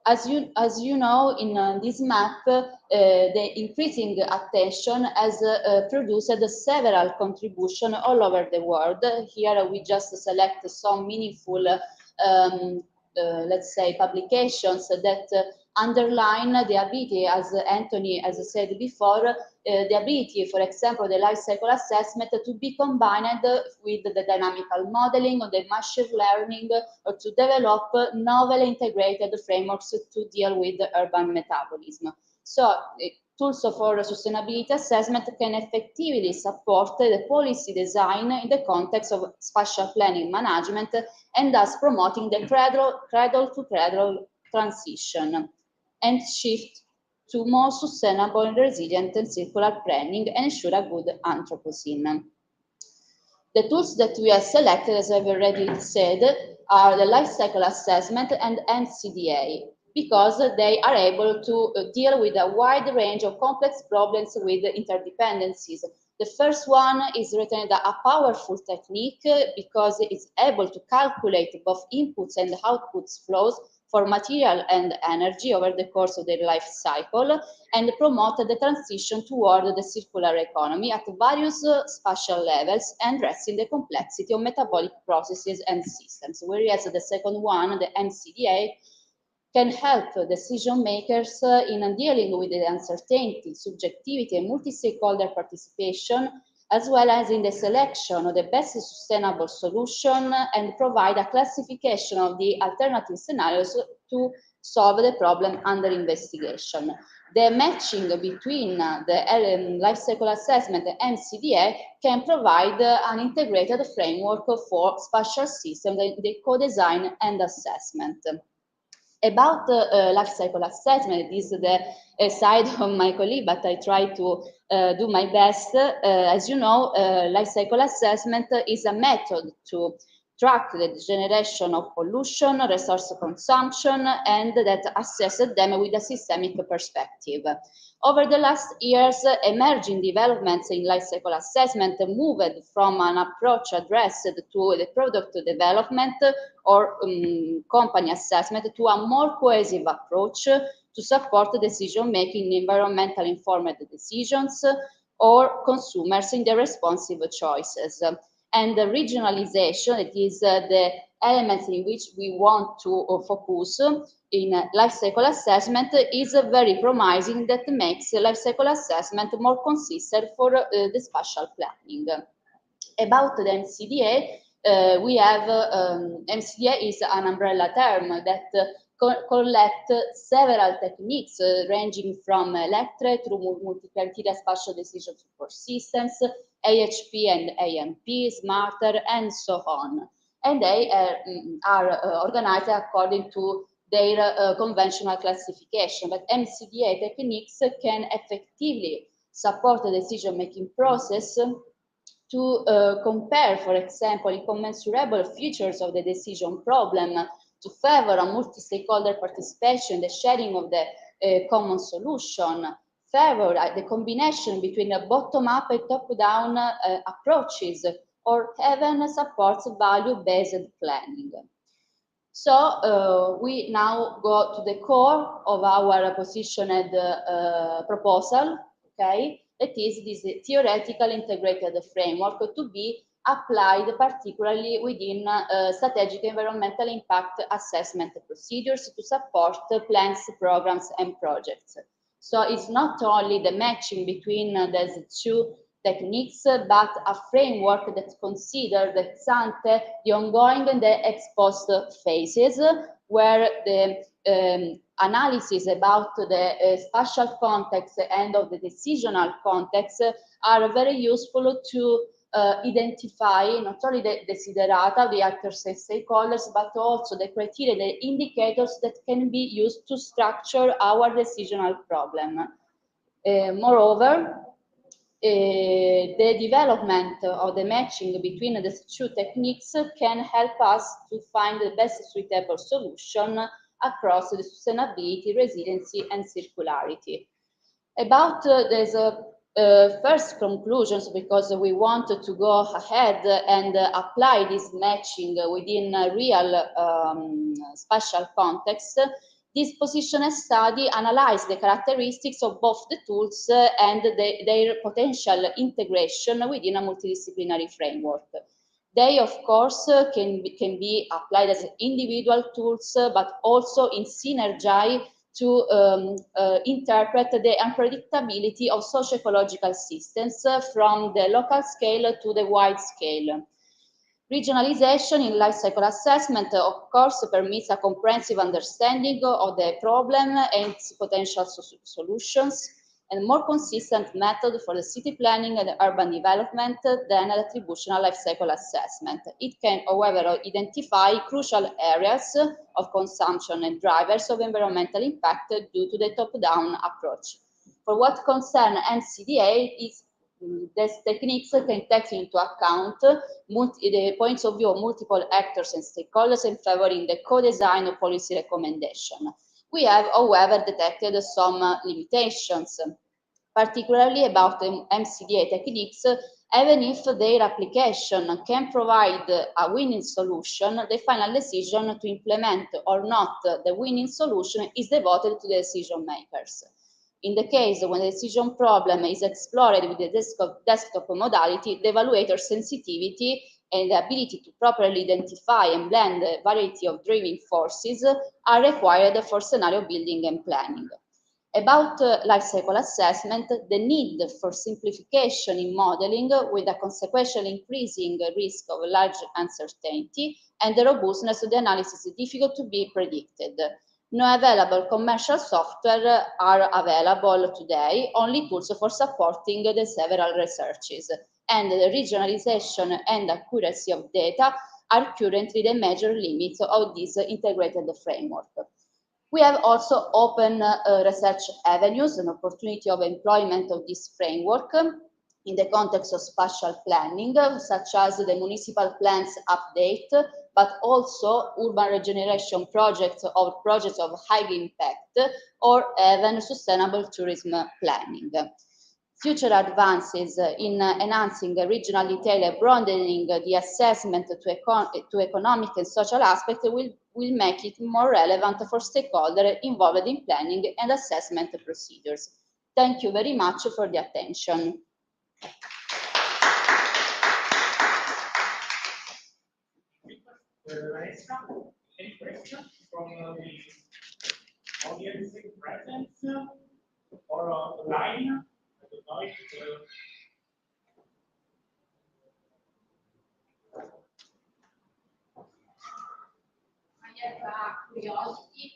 as you know, in this map, the increasing attention has produced several contributions all over the world. Here we just select some meaningful, let's say, publications that underline the ability, as Anthony has said before, the ability, for example, the life cycle assessment to be combined with the dynamical modeling or the machine learning, or to develop novel integrated frameworks to deal with urban metabolism. So tools for sustainability assessment can effectively support the policy design in the context of spatial planning management, and thus promoting the cradle-to-cradle transition and shift to more sustainable and resilient and circular planning and ensure a good Anthropocene. The tools that we have selected, as I've already said, are the life cycle assessment and NCDA, because they are able to deal with a wide range of complex problems with interdependencies. The first one is written as a powerful technique because it's able to calculate both inputs and outputs flows for material and energy over the course of their life cycle, and promote the transition toward the circular economy at various spatial levels and addressing the complexity of metabolic processes and systems. Whereas the second one, the MCDA, can help decision makers in dealing with the uncertainty, subjectivity, and multi-stakeholder participation, as well as in the selection of the best sustainable solution, and provide a classification of the alternative scenarios to solve the problem under investigation. The matching between the life cycle assessment and MCDA can provide an integrated framework for spatial systems, the co-design and assessment. About life cycle assessment, this is the side of my colleague, but I try to do my best. As you know, life cycle assessment is a method to track the generation of pollution, resource consumption, and that assesses them with a systemic perspective. Over the last years, emerging developments in life cycle assessment moved from an approach addressed to the product development or company assessment to a more cohesive approach to support decision-making in environmental informed decisions or consumers in their responsive choices. And the regionalization, it is the elements in which we want to focus in life cycle assessment, is very promising, that makes life cycle assessment more consistent for the spatial planning. About the MCDA, we have MCDA is an umbrella term that collect several techniques ranging from electre through multi-criteria spatial decision support systems, AHP and AMP, smarter, and so on. And they are organized according to their conventional classification. But MCDA techniques can effectively support the decision-making process to compare, for example, incommensurable features of the decision problem to favor a multi-stakeholder participation, the sharing of the common solution, favor the combination between a bottom-up and top-down approaches, or even supports value-based planning. So we now go to the core of our positioned proposal, okay? That is this theoretical integrated framework to be applied particularly within strategic environmental impact assessment procedures to support plans, programs, and projects. So it's not only the matching between these two techniques, but a framework that considers the ex ante, the ongoing and the ex post phases, where the analysis about the spatial context and of the decisional context are very useful to identify not only the desiderata, the actors and stakeholders, but also the criteria, the indicators that can be used to structure our decisional problem. Moreover, the development of the matching between the two techniques can help us to find the best suitable solution across the sustainability, resiliency, and circularity. About these first conclusions, because we wanted to go ahead and apply this matching within a real spatial context, this position study analyzed the characteristics of both the tools and their potential integration within a multidisciplinary framework. They, of course, can be applied as individual tools, but also in synergy to interpret the unpredictability of socio-ecological systems from the local scale to the wide scale. Regionalization in life cycle assessment, of course, permits a comprehensive understanding of the problem and its potential solutions, and more consistent method for the city planning and urban development than an attributional life cycle assessment. It can, however, identify crucial areas of consumption and drivers of environmental impact due to the top-down approach. For what concerns MCDA, these techniques can take into account the points of view of multiple actors and stakeholders in favoring the co-design of policy recommendation. We have, however, detected some limitations, particularly about the MCDA techniques. Even if their application can provide a winning solution, the final decision to implement or not the winning solution is devoted to the decision makers. In the case when the decision problem is explored with the desktop modality, the evaluator sensitivity and the ability to properly identify and blend a variety of driving forces are required for scenario building and planning. About life cycle assessment, the need for simplification in modeling with a consequential increasing risk of large uncertainty and the robustness of the analysis is difficult to be predicted. No available commercial software are available today, only tools for supporting the several researches. And the regionalization and accuracy of data are currently the major limits of this integrated framework. We have also open research avenues and opportunity of employment of this framework in the context of spatial planning, such as the municipal plans update, but also urban regeneration projects or projects of high impact, or even sustainable tourism planning. Future advances in enhancing regional detail and broadening the assessment to economic and social aspects will make it more relevant for stakeholders involved in planning and assessment procedures. Thank you very much for the attention. Vanessa, any questions from the audience present or online? I don't know if I have a curiosity.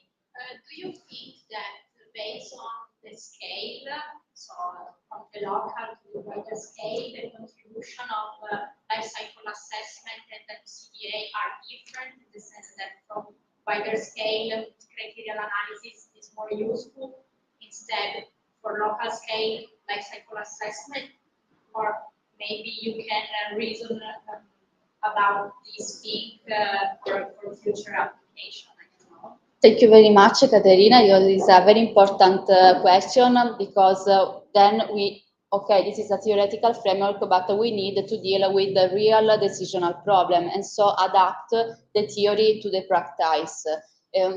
Do you think that based on the scale, so from the local to the wider scale, the contribution of life cycle assessment and MCDA are different in the sense that from wider scale, criteria analysis is more useful instead for local scale life cycle assessment, or maybe you can reason about this thing for future application. Thank you very much, Caterina. This is a very important question because then this is a theoretical framework, but we need to deal with the real decisional problem and so adapt the theory to the practice.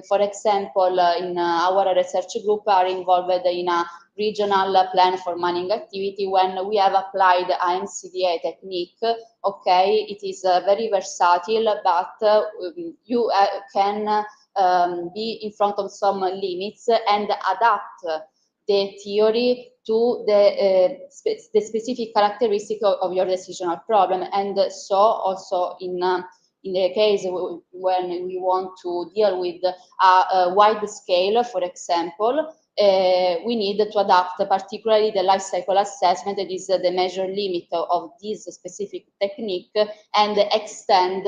For example, in our research group are involved in a regional plan for mining activity. When we have applied MCDA technique, it is very versatile, but you can be in front of some limits and adapt the theory to the specific characteristic of your decisional problem. And so also in the case when we want to deal with a wide scale, for example, we need to adapt particularly the life cycle assessment, that is the measure limit of this specific technique, and extend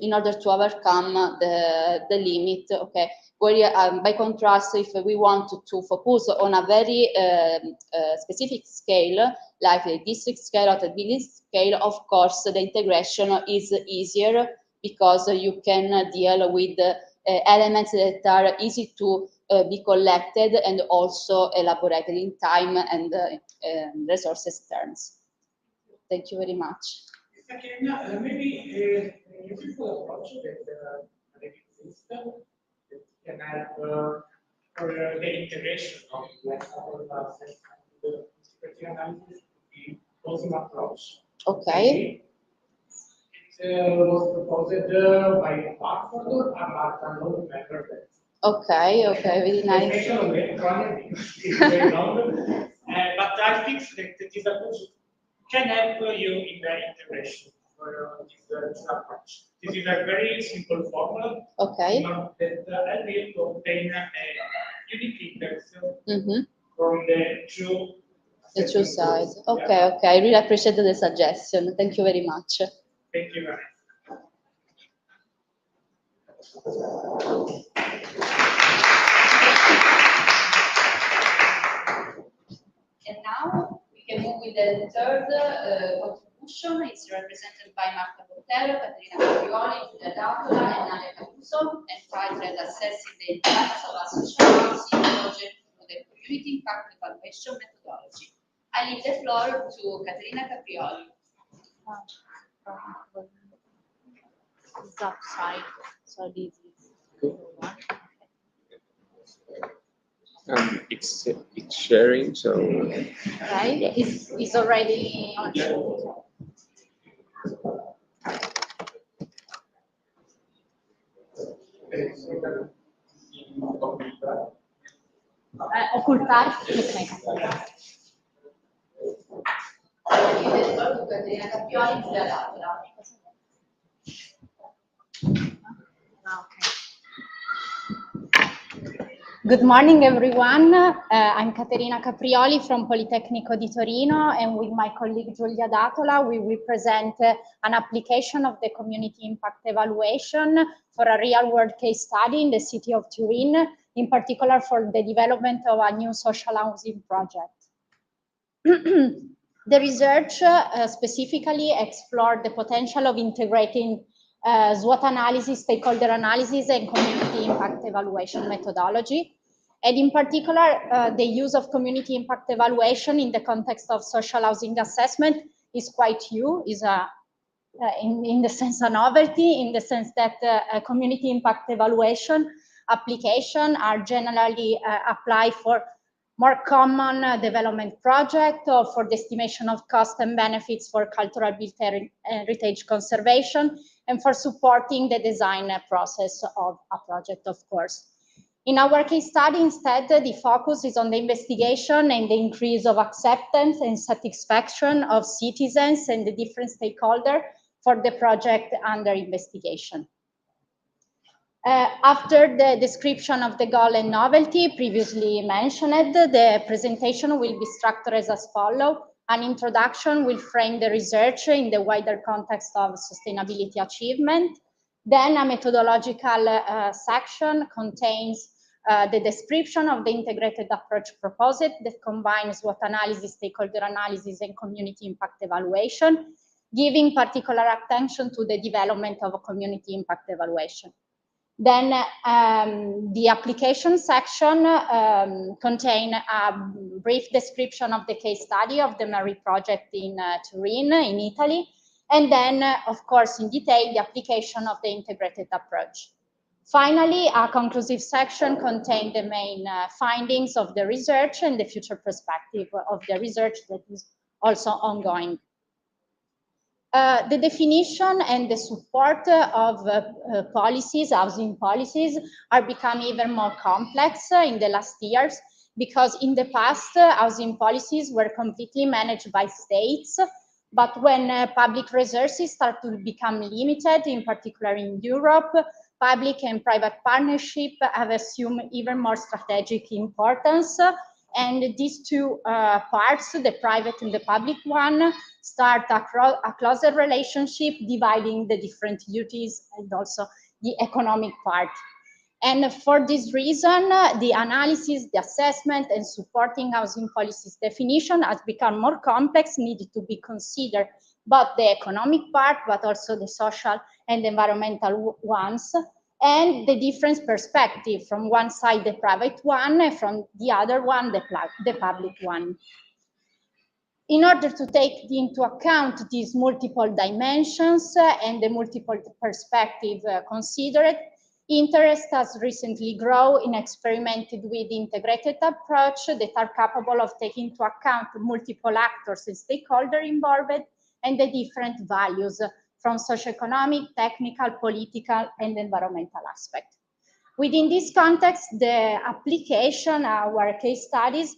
in order to overcome the limit. Okay, where by contrast, if we want to focus on a very specific scale, like the district scale or the village scale, of course, the integration is easier because you can deal with elements that are easy to be collected and also elaborated in time and resources terms. Thank you very much. If I can, maybe a beautiful approach that exists that can help for the integration of the criteria analysis, the closing approach. Okay. It was proposed by Hartford, but I don't remember that. Okay, very nice. Is very long, but I think that this approach can help you in the integration for this approach. This is a very simple formula. Okay. That help you to obtain a unique index Mm-hmm. from the two sides. Okay, okay. I really appreciate the suggestion. Thank you very much. Thank you very much. And now we can move with the third contribution. It's represented by Marta Bottero, Caterina Caprioli, Giulia D'Avola, and Nadia Caruso, entitled Assessing the Impacts of a Social Housing Project through the Community Impact Evaluation Methodology. I leave the floor to Caterina Caprioli. It's outside, so this is it's sharing, so okay. It's already on. Occultar tecnica. Good morning, everyone. I'm Caterina Caprioli from Politecnico di Torino, and with my colleague Giulia D'Avola, we will present an application of the community impact evaluation for a real-world case study in the city of Turin, in particular for the development of a new social housing project. The research specifically explored the potential of integrating SWOT analysis, stakeholder analysis, and community impact evaluation methodology. And in particular, the use of community impact evaluation in the context of social housing assessment is quite new, is in the sense a novelty, in the sense that community impact evaluation application are generally applied for more common development project or for the estimation of cost and benefits for cultural heritage conservation and for supporting the design process of a project, of course. In our case study, instead, the focus is on the investigation and the increase of acceptance and satisfaction of citizens and the different stakeholders for the project under investigation. After the description of the goal and novelty previously mentioned, the presentation will be structured as follows. An introduction will frame the research in the wider context of sustainability achievement. Then a methodological section contains the description of the integrated approach proposed that combines SWOT analysis, stakeholder analysis, and community impact evaluation, giving particular attention to the development of a community impact evaluation. Then the application section contains a brief description of the case study of the Mary project in Turin, in Italy, and then, of course, in detail, the application of the integrated approach. Finally, a conclusive section contains the main findings of the research and the future perspective of the research that is also ongoing. The definition and the support of policies, housing policies, are becoming even more complex in the last years, because in the past, housing policies were completely managed by states, but when public resources start to become limited, in particular in Europe, public and private partnership have assumed even more strategic importance. And these two parts, the private and the public one, start a closer relationship, dividing the different duties and also the economic part. And for this reason, the analysis, the assessment, and supporting housing policies definition has become more complex, needed to be considered both the economic part, but also the social and environmental ones, and the different perspective, from one side the private one, and from the other one the public one. In order to take into account these multiple dimensions and the multiple perspectives considered, interest has recently grown in experimented with integrated approach that are capable of taking into account multiple actors and stakeholders involved and the different values from socioeconomic, technical, political, and environmental aspects. Within this context, the application, our case studies,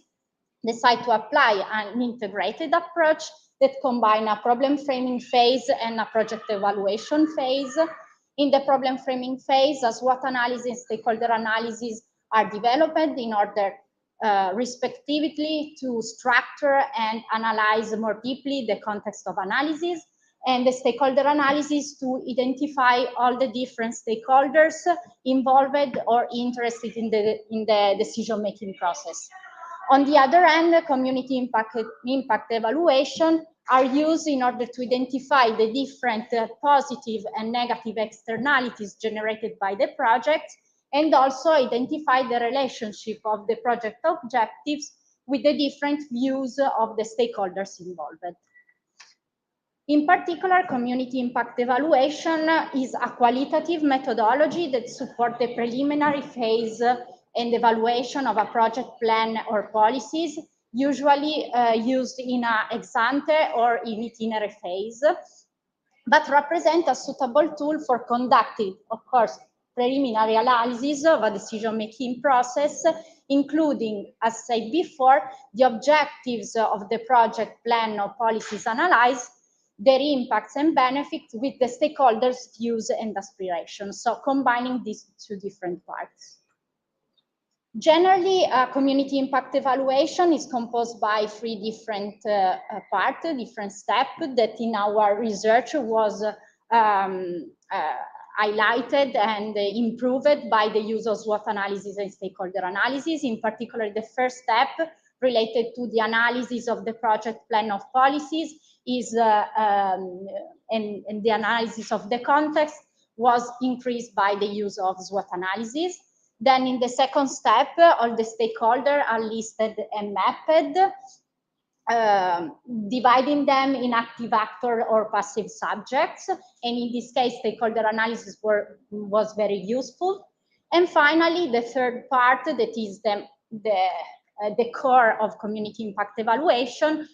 decide to apply an integrated approach that combine a problem framing phase and a project evaluation phase. In the problem framing phase, a SWOT analysis and stakeholder analysis are developed in order respectively to structure and analyze more deeply the context of analysis, and the stakeholder analysis to identify all the different stakeholders involved or interested in the decision-making process. On the other hand, community impact evaluation are used in order to identify the different positive and negative externalities generated by the project, and also identify the relationship of the project objectives with the different views of the stakeholders involved. In particular, community impact evaluation is a qualitative methodology that supports the preliminary phase and evaluation of a project plan or policies, usually used in an ex-ante or in itinerary phase, but represent a suitable tool for conducting, of course, preliminary analysis of a decision-making process, including, as said before, the objectives of the project plan or policies analyzed, their impacts and benefits with the stakeholders' views and aspirations. So combining these two different parts. Generally, community impact evaluation is composed by three different parts, different steps that in our research was highlighted and improved by the use of SWOT analysis and stakeholder analysis. In particular, the first step related to the analysis of the project plan of policies is and the analysis of the context was increased by the use of SWOT analysis. Then in the second step, all the stakeholders are listed and mapped, dividing them in active actor or passive subjects. And in this case, stakeholder analysis was very useful. And finally, the third part, that is the core of community impact evaluation,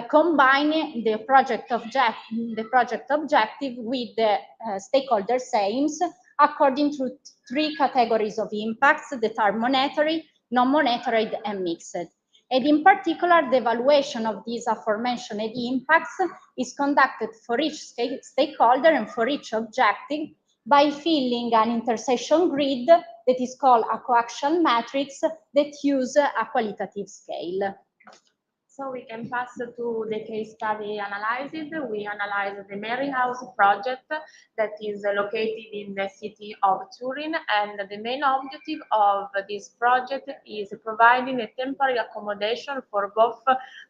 combining the project objective with the stakeholders' aims according to three categories of impacts that are monetary, non-monetary, and mixed. And in particular, the evaluation of these aforementioned impacts is conducted for each stakeholder and for each objective by filling an intersection grid that is called a coaxial matrix that uses a qualitative scale. So we can pass to the case study analysis. We analyzed the Mary House project that is located in the city of Turin, and the main objective of this project is providing a temporary accommodation for both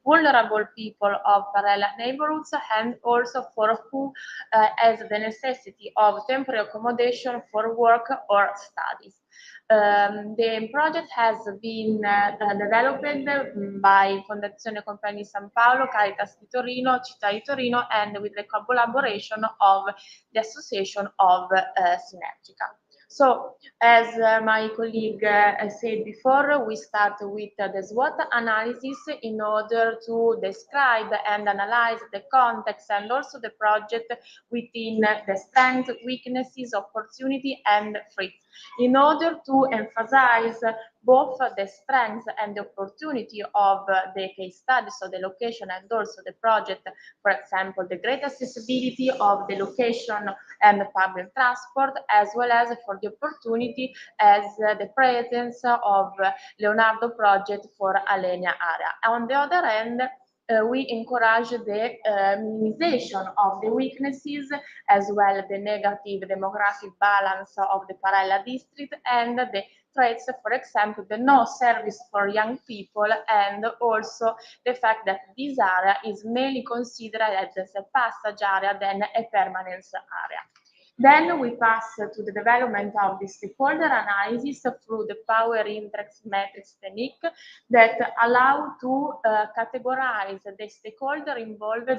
vulnerable people of parallel neighborhoods and also for who has the necessity of temporary accommodation for work or studies. The project has been developed by Fondazione Compagnia di San Paolo, Caritas di Torino, Città di Torino, and with the collaboration of the Association of Synergica. So, as my colleague said before, we start with the SWOT analysis in order to describe and analyze the context and also the project within the strengths, weaknesses, opportunity, and threats. in order to emphasize both the strengths and the opportunity of the case study, so the location and also the project. For example, the great accessibility of the location and the public transport, as well as for the opportunity as the presence of Leonardo project for Alenia area. On the other hand, we encourage the minimization of the weaknesses, as well the negative demographic balance of the Parella district and the threats, for example, the no service for young people, and also the fact that this area is mainly considered as a passage area than a permanence area. Then we pass to the development of the stakeholder analysis through the power index matrix technique that allow to categorize the stakeholder involved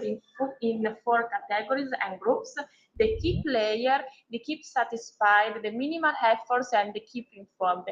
in 4 categories and groups: the key player, the keep satisfied, the minimal efforts, and the keep informed.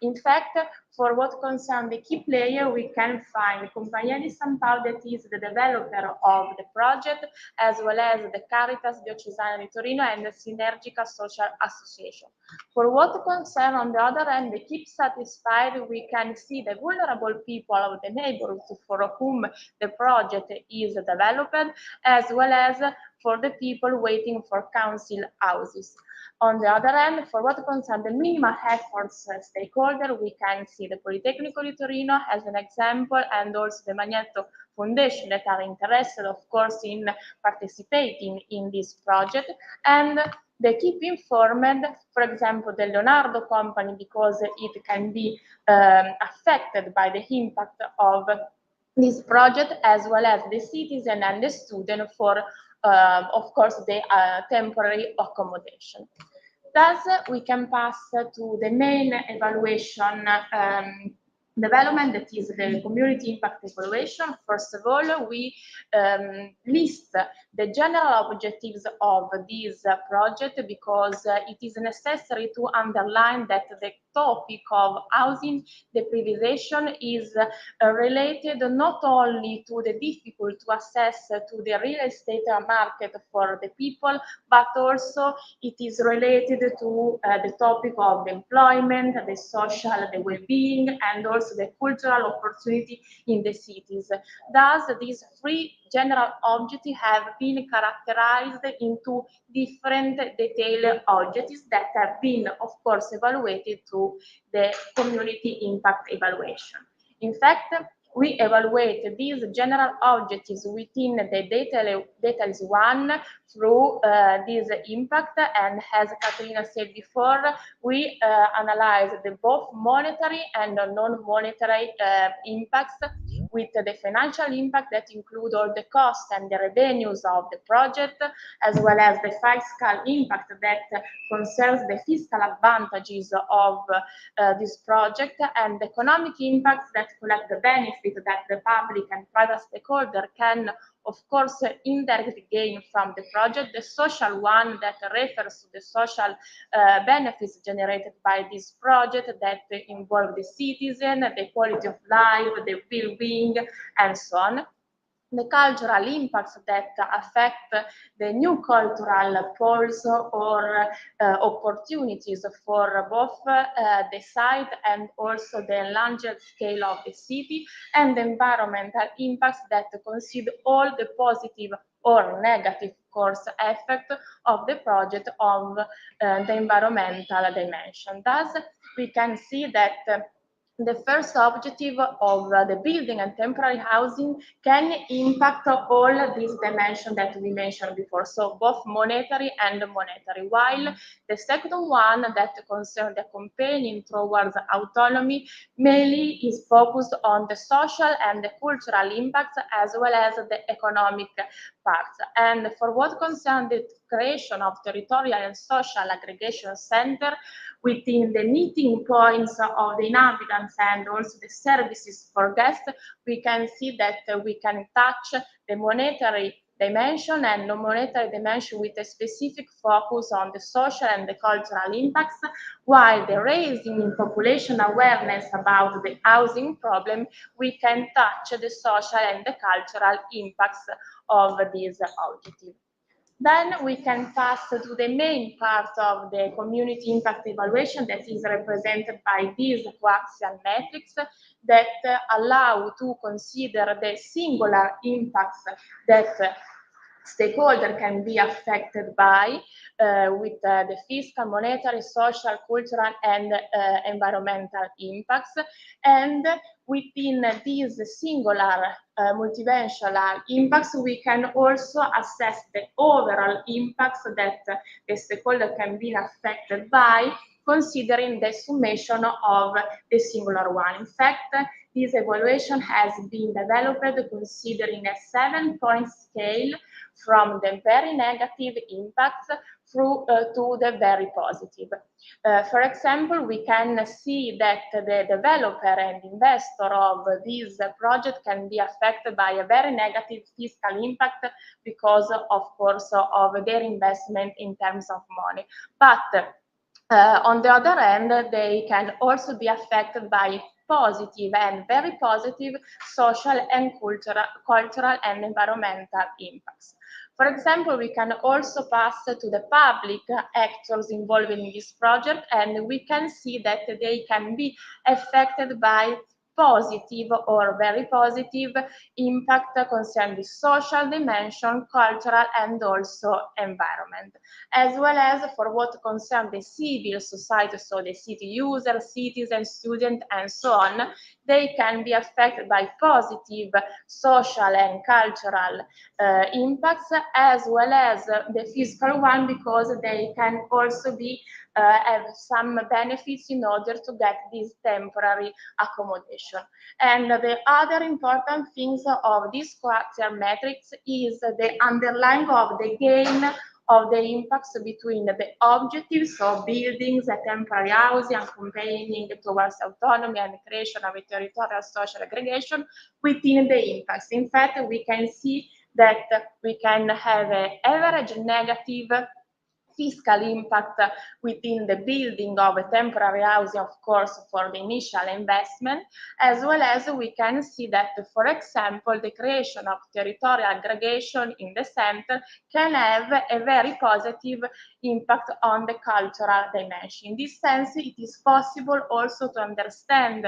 In fact, for what concerns the key player, we can find Compagnia di San Paolo, that is the developer of the project, as well as the Caritas Diocesana di Torino and the Synergica Social Association. For what concerns, on the other hand, the keep satisfied, we can see the vulnerable people of the neighborhoods for whom the project is developed, as well as for the people waiting for council houses. On the other hand, for what concerns the minimal efforts stakeholder, we can see the Politecnico di Torino as an example, and also the Magnetto Foundation that are interested, of course, in participating in this project, and the keep informed, for example, the Leonardo company, because it can be affected by the impact of this project, as well as the citizen and the student for, of course, the temporary accommodation. Thus, we can pass to the main evaluation development, that is the community impact evaluation. First of all, we list the general objectives of this project, because it is necessary to underline that the topic of housing deprivation is related not only to the difficult to access to the real estate market for the people, but also it is related to the topic of the employment, the social, the well-being, and also the cultural opportunity in the cities. Thus, these 3 general objectives have been characterized into different detailed objectives that have been, of course, evaluated through the community impact evaluation. In fact, we evaluate these general objectives within the details 1 through this impact, and as Caterina said before, we analyze the both monetary and non-monetary impacts, with the financial impact that include all the costs and the revenues of the project, as well as the fiscal impact that concerns the fiscal advantages of this project, and the economic impacts that collect the benefit that the public and private stakeholder can, of course, indirectly gain from the project, the social one that refers to the social benefits generated by this project that involve the citizen, the quality of life, the well-being, and so on. The cultural impacts that affect the new cultural poles or opportunities for both the site and also the enlarged scale of the city, and the environmental impacts that consider all the positive or negative course effect of the project on the environmental dimension. Thus, we can see that the first objective of the building and temporary housing can impact all these dimensions that we mentioned before, so both monetary and monetary, while the second one that concerns the campaigning towards autonomy mainly is focused on the social and the cultural impacts, as well as the economic parts. And for what concerns the creation of territorial and social aggregation center within the meeting points of the inhabitants and also the services for guests, we can see that we can touch the monetary dimension and non-monetary dimension with a specific focus on the social and the cultural impacts, while the raising in population awareness about the housing problem, we can touch the social and the cultural impacts of these objectives. Then we can pass to the main part of the community impact evaluation that is represented by these coaxial metrics that allow to consider the singular impacts that stakeholder can be affected by with the fiscal, monetary, social, cultural, and environmental impacts. And within these singular multidimensional impacts, we can also assess the overall impacts that the stakeholder can be affected by, considering the summation of the singular one. In fact, this evaluation has been developed considering a 7-point scale from the very negative impacts through to the very positive. For example, we can see that the developer and investor of this project can be affected by a very negative fiscal impact because, of course, of their investment in terms of money. But on the other hand, they can also be affected by positive and very positive social and cultural and environmental impacts. For example, we can also pass to the public actors involved in this project, and we can see that they can be affected by positive or very positive impact concerning the social dimension, cultural, and also environment, as well as for what concerns the civil society, so the city users, citizens, students, and so on. They can be affected by positive social and cultural impacts, as well as the fiscal one, because they can also be have some benefits in order to get this temporary accommodation. And the other important things of this coaxial metrics is the underlying of the gain of the impacts between the objectives, so buildings, a temporary housing, and campaigning towards autonomy and creation of a territorial social aggregation within the impacts. In fact, we can see that we can have an average negative fiscal impact within the building of a temporary housing, of course, for the initial investment, as well as we can see that, for example, the creation of territorial aggregation in the center can have a very positive impact on the cultural dimension. In this sense, it is possible also to understand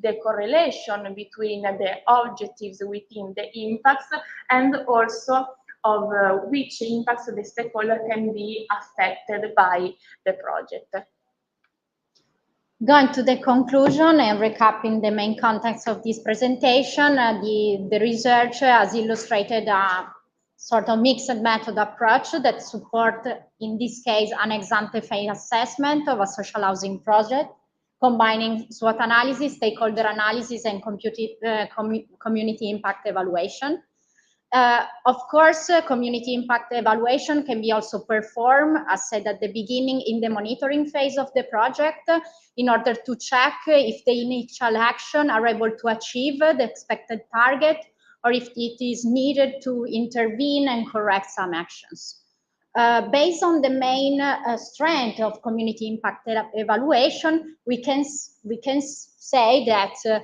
the correlation between the objectives within the impacts and also of which impacts the stakeholder can be affected by the project. Going to the conclusion and recapping the main context of this presentation, the research has illustrated a sort of mixed method approach that support, in this case, an ex-ante phase assessment of a social housing project, combining SWOT analysis, stakeholder analysis, and community impact evaluation. Of course, community impact evaluation can be also performed, as said at the beginning, in the monitoring phase of the project in order to check if the initial action are able to achieve the expected target or if it is needed to intervene and correct some actions. Based on the main strength of community impact evaluation, we can say that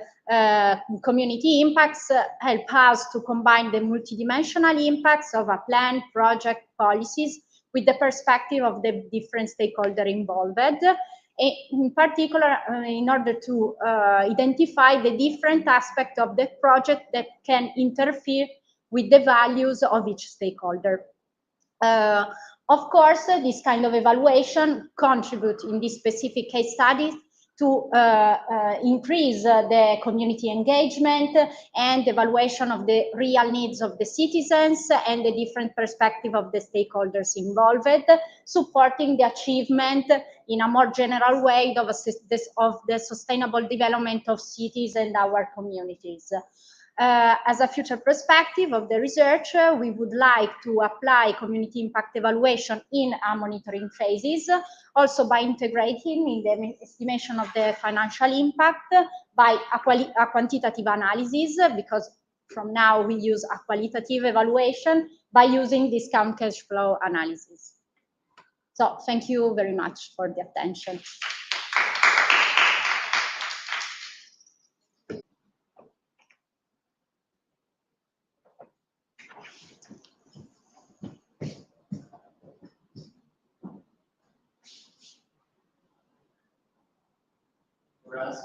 community impacts help us to combine the multidimensional impacts of a plan, project, policies with the perspective of the different stakeholders involved, in particular in order to identify the different aspects of the project that can interfere with the values of each stakeholder. Of course, this kind of evaluation contributes in this specific case studies to increase the community engagement and evaluation of the real needs of the citizens and the different perspective of the stakeholders involved, supporting the achievement in a more general way of the sustainable development of cities and our communities. As a future perspective of the research, we would like to apply community impact evaluation in our monitoring phases, also by integrating in the estimation of the financial impact by a quantitative analysis, because from now we use a qualitative evaluation by using discount cash flow analysis. So thank you very much for the attention.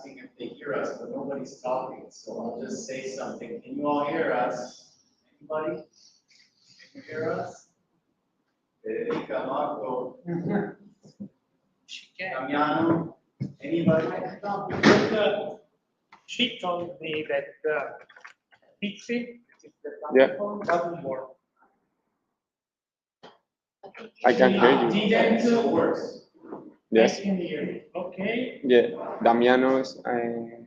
asking if they hear us, but nobody's talking, so I'll just say something. Can you all hear us? Anybody? Can you hear us? Federica, Marco, Damiano, anybody? She told me that Pixie, which is the Yeah. platform, doesn't work. I can hear you. Didn't, so it works. Yes. I can hear you. Okay. Yeah. Damiano is. Can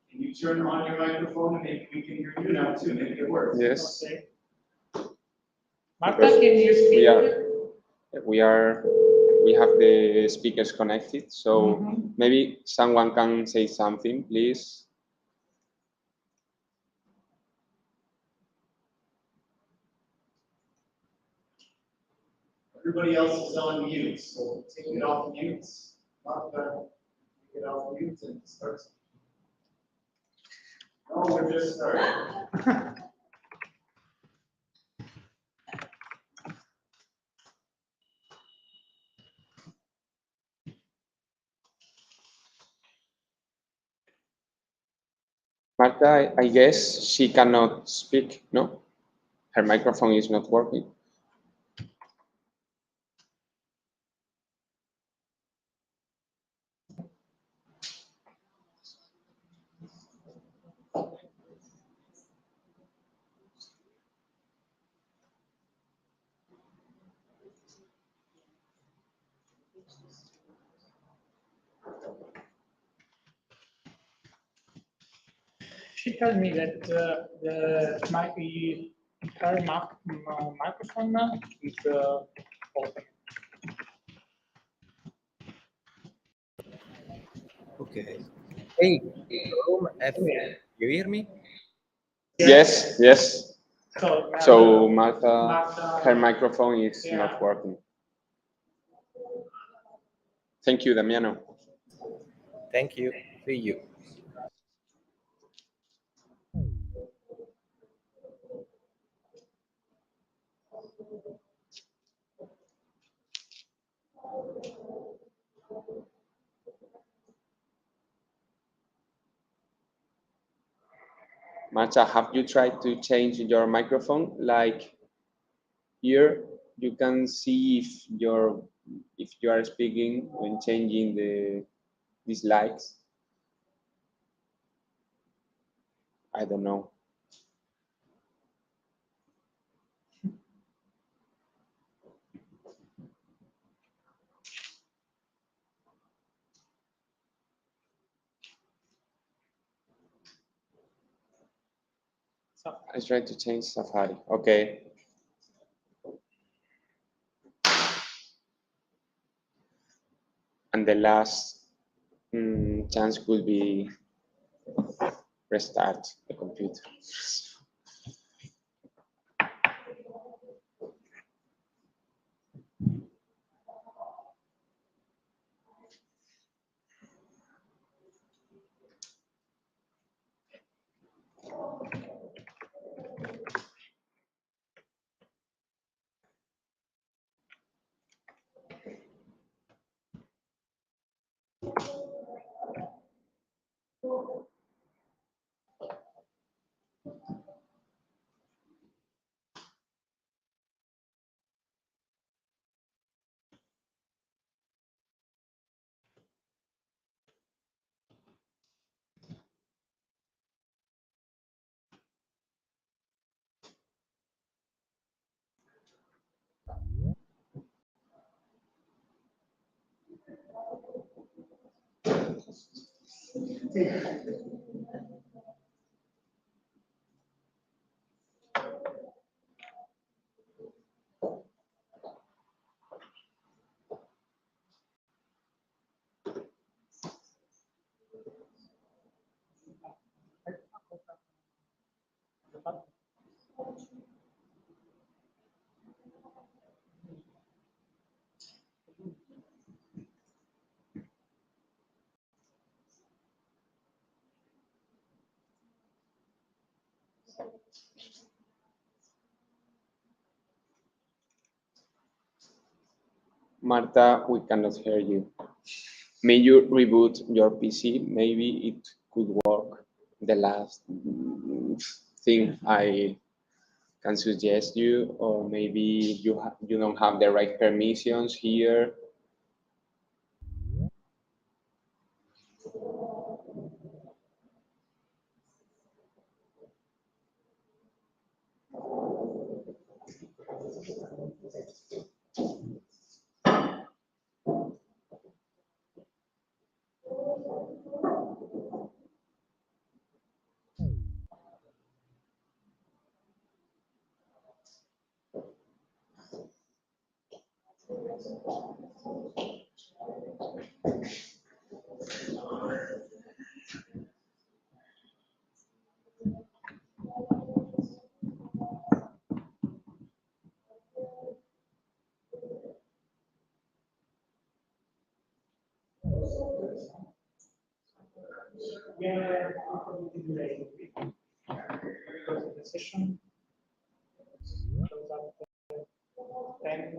you turn on your microphone and maybe we can hear you now too? Maybe it works. Yes. Okay. Marta, can you speak? We have the speakers connected, so maybe someone can say something, please. Everybody else is on mute, so take it off mute. Marta, take it off mute and start. No, we're just starting. Marta, I guess she cannot speak, no? Her microphone is not working. She told me that her microphone is open. Okay. Hey, hello, you hear me? Yes, yes. So, So Marta, her microphone is not working. Thank you, Damiano. Thank you. See you. Marta, have you tried to change your microphone? Like here, you can see if you are speaking when changing the slides. I don't know. I tried to change Safari. Okay. And the last chance could be restart the computer. Marta, we cannot hear you. may you reboot your PC? Maybe it could work. The last thing I can suggest you, or maybe you don't have the right permissions here. We are delayed. The session shows up 10.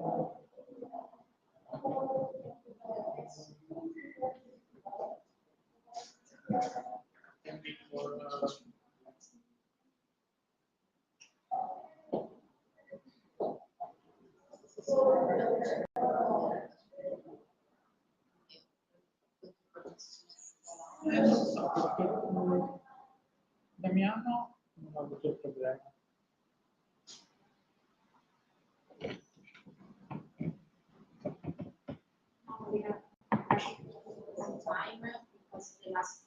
Before, Damiano non ha avuto il problema. We have some time because the last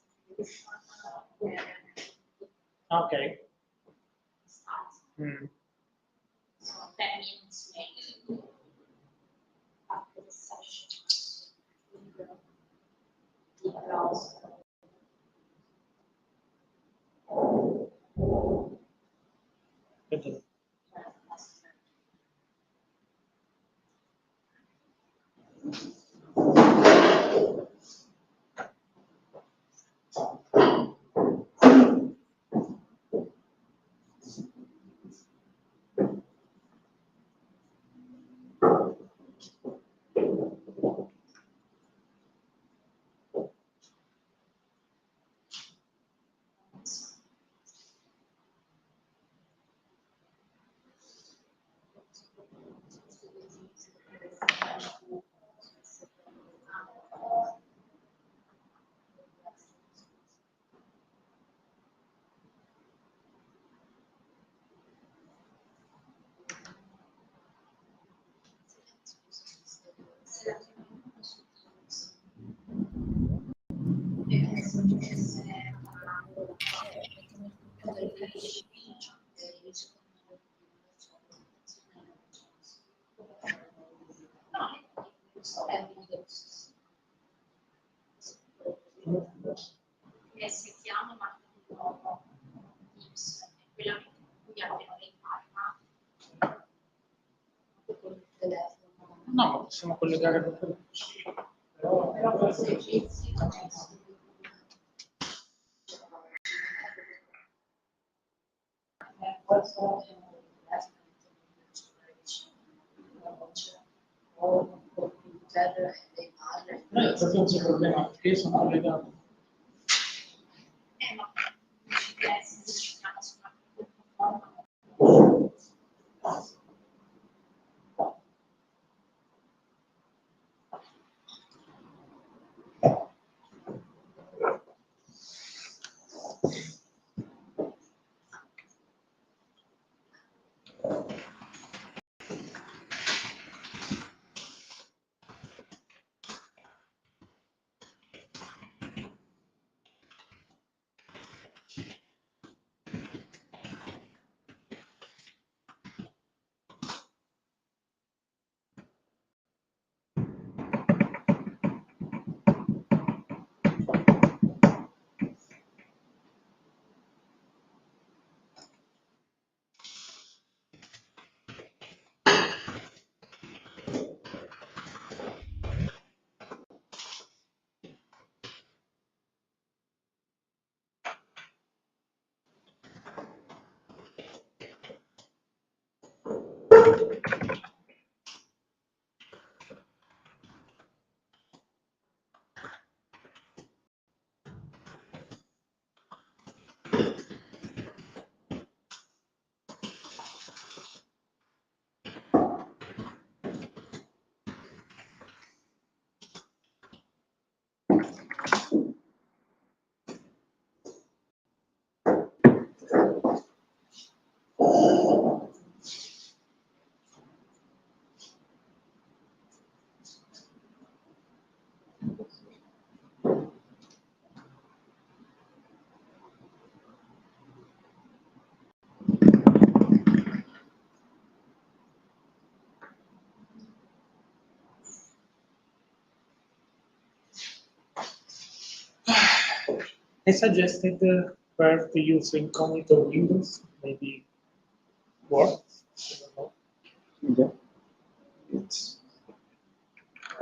Okay. starts. Mm. So 10 minutes maybe after the session. The applause. Good. Che si chiama Marco Tips, è quella in cui abbiamo lei parla con il telefono. No, possiamo collegare proprio il PC. Però forse egizi. Questo è un computer e dei padri. No, è proprio un problema, perché io sono collegato. Ma ci interessa se ci chiama su una piattaforma. I suggested first to use incognito windows, maybe works. I don't know. Yeah.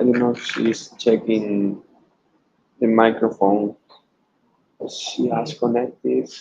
I don't know if she's checking the microphone she has connected.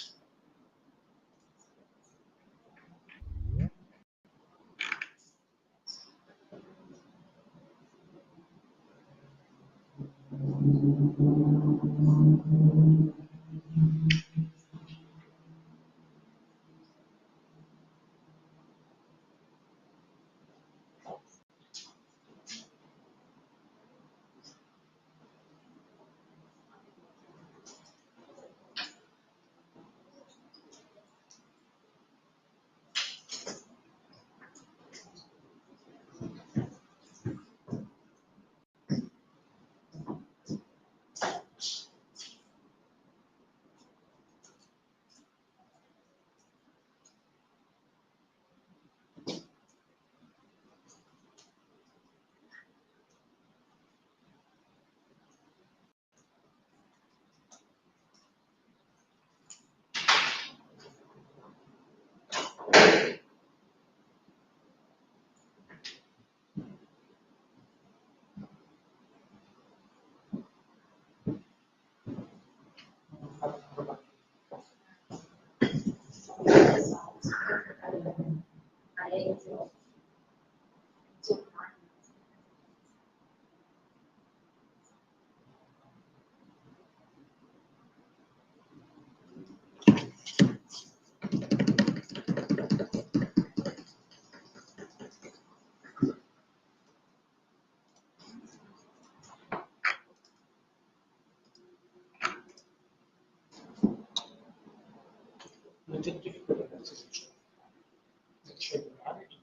Non c'è difficoltà nel senso del cellulare di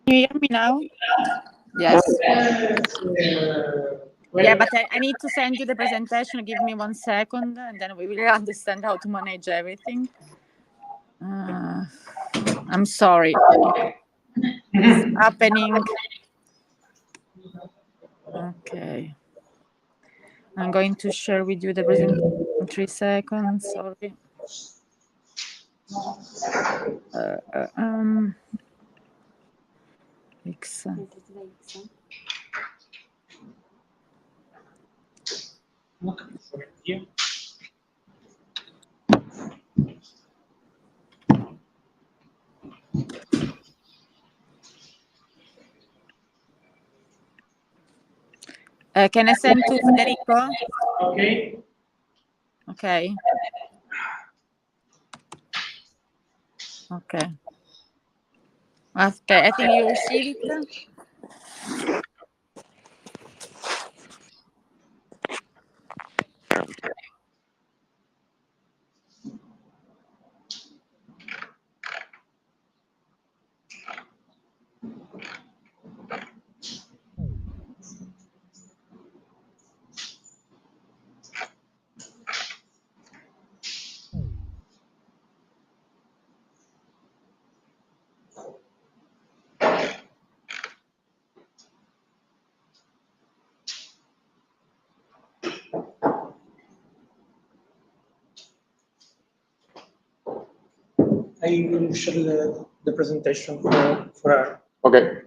Can you hear me now? Yes. Yeah, but I need to send you the presentation. Give me 1 second, and then we will understand how to manage everything. I'm sorry. It's happening. Okay. I'm going to share with you the presentation in 3 seconds. Sorry. X. Can I send to Federico? Okay. Okay. Okay. Okay, I think you receive it. I will share the presentation for her. Okay.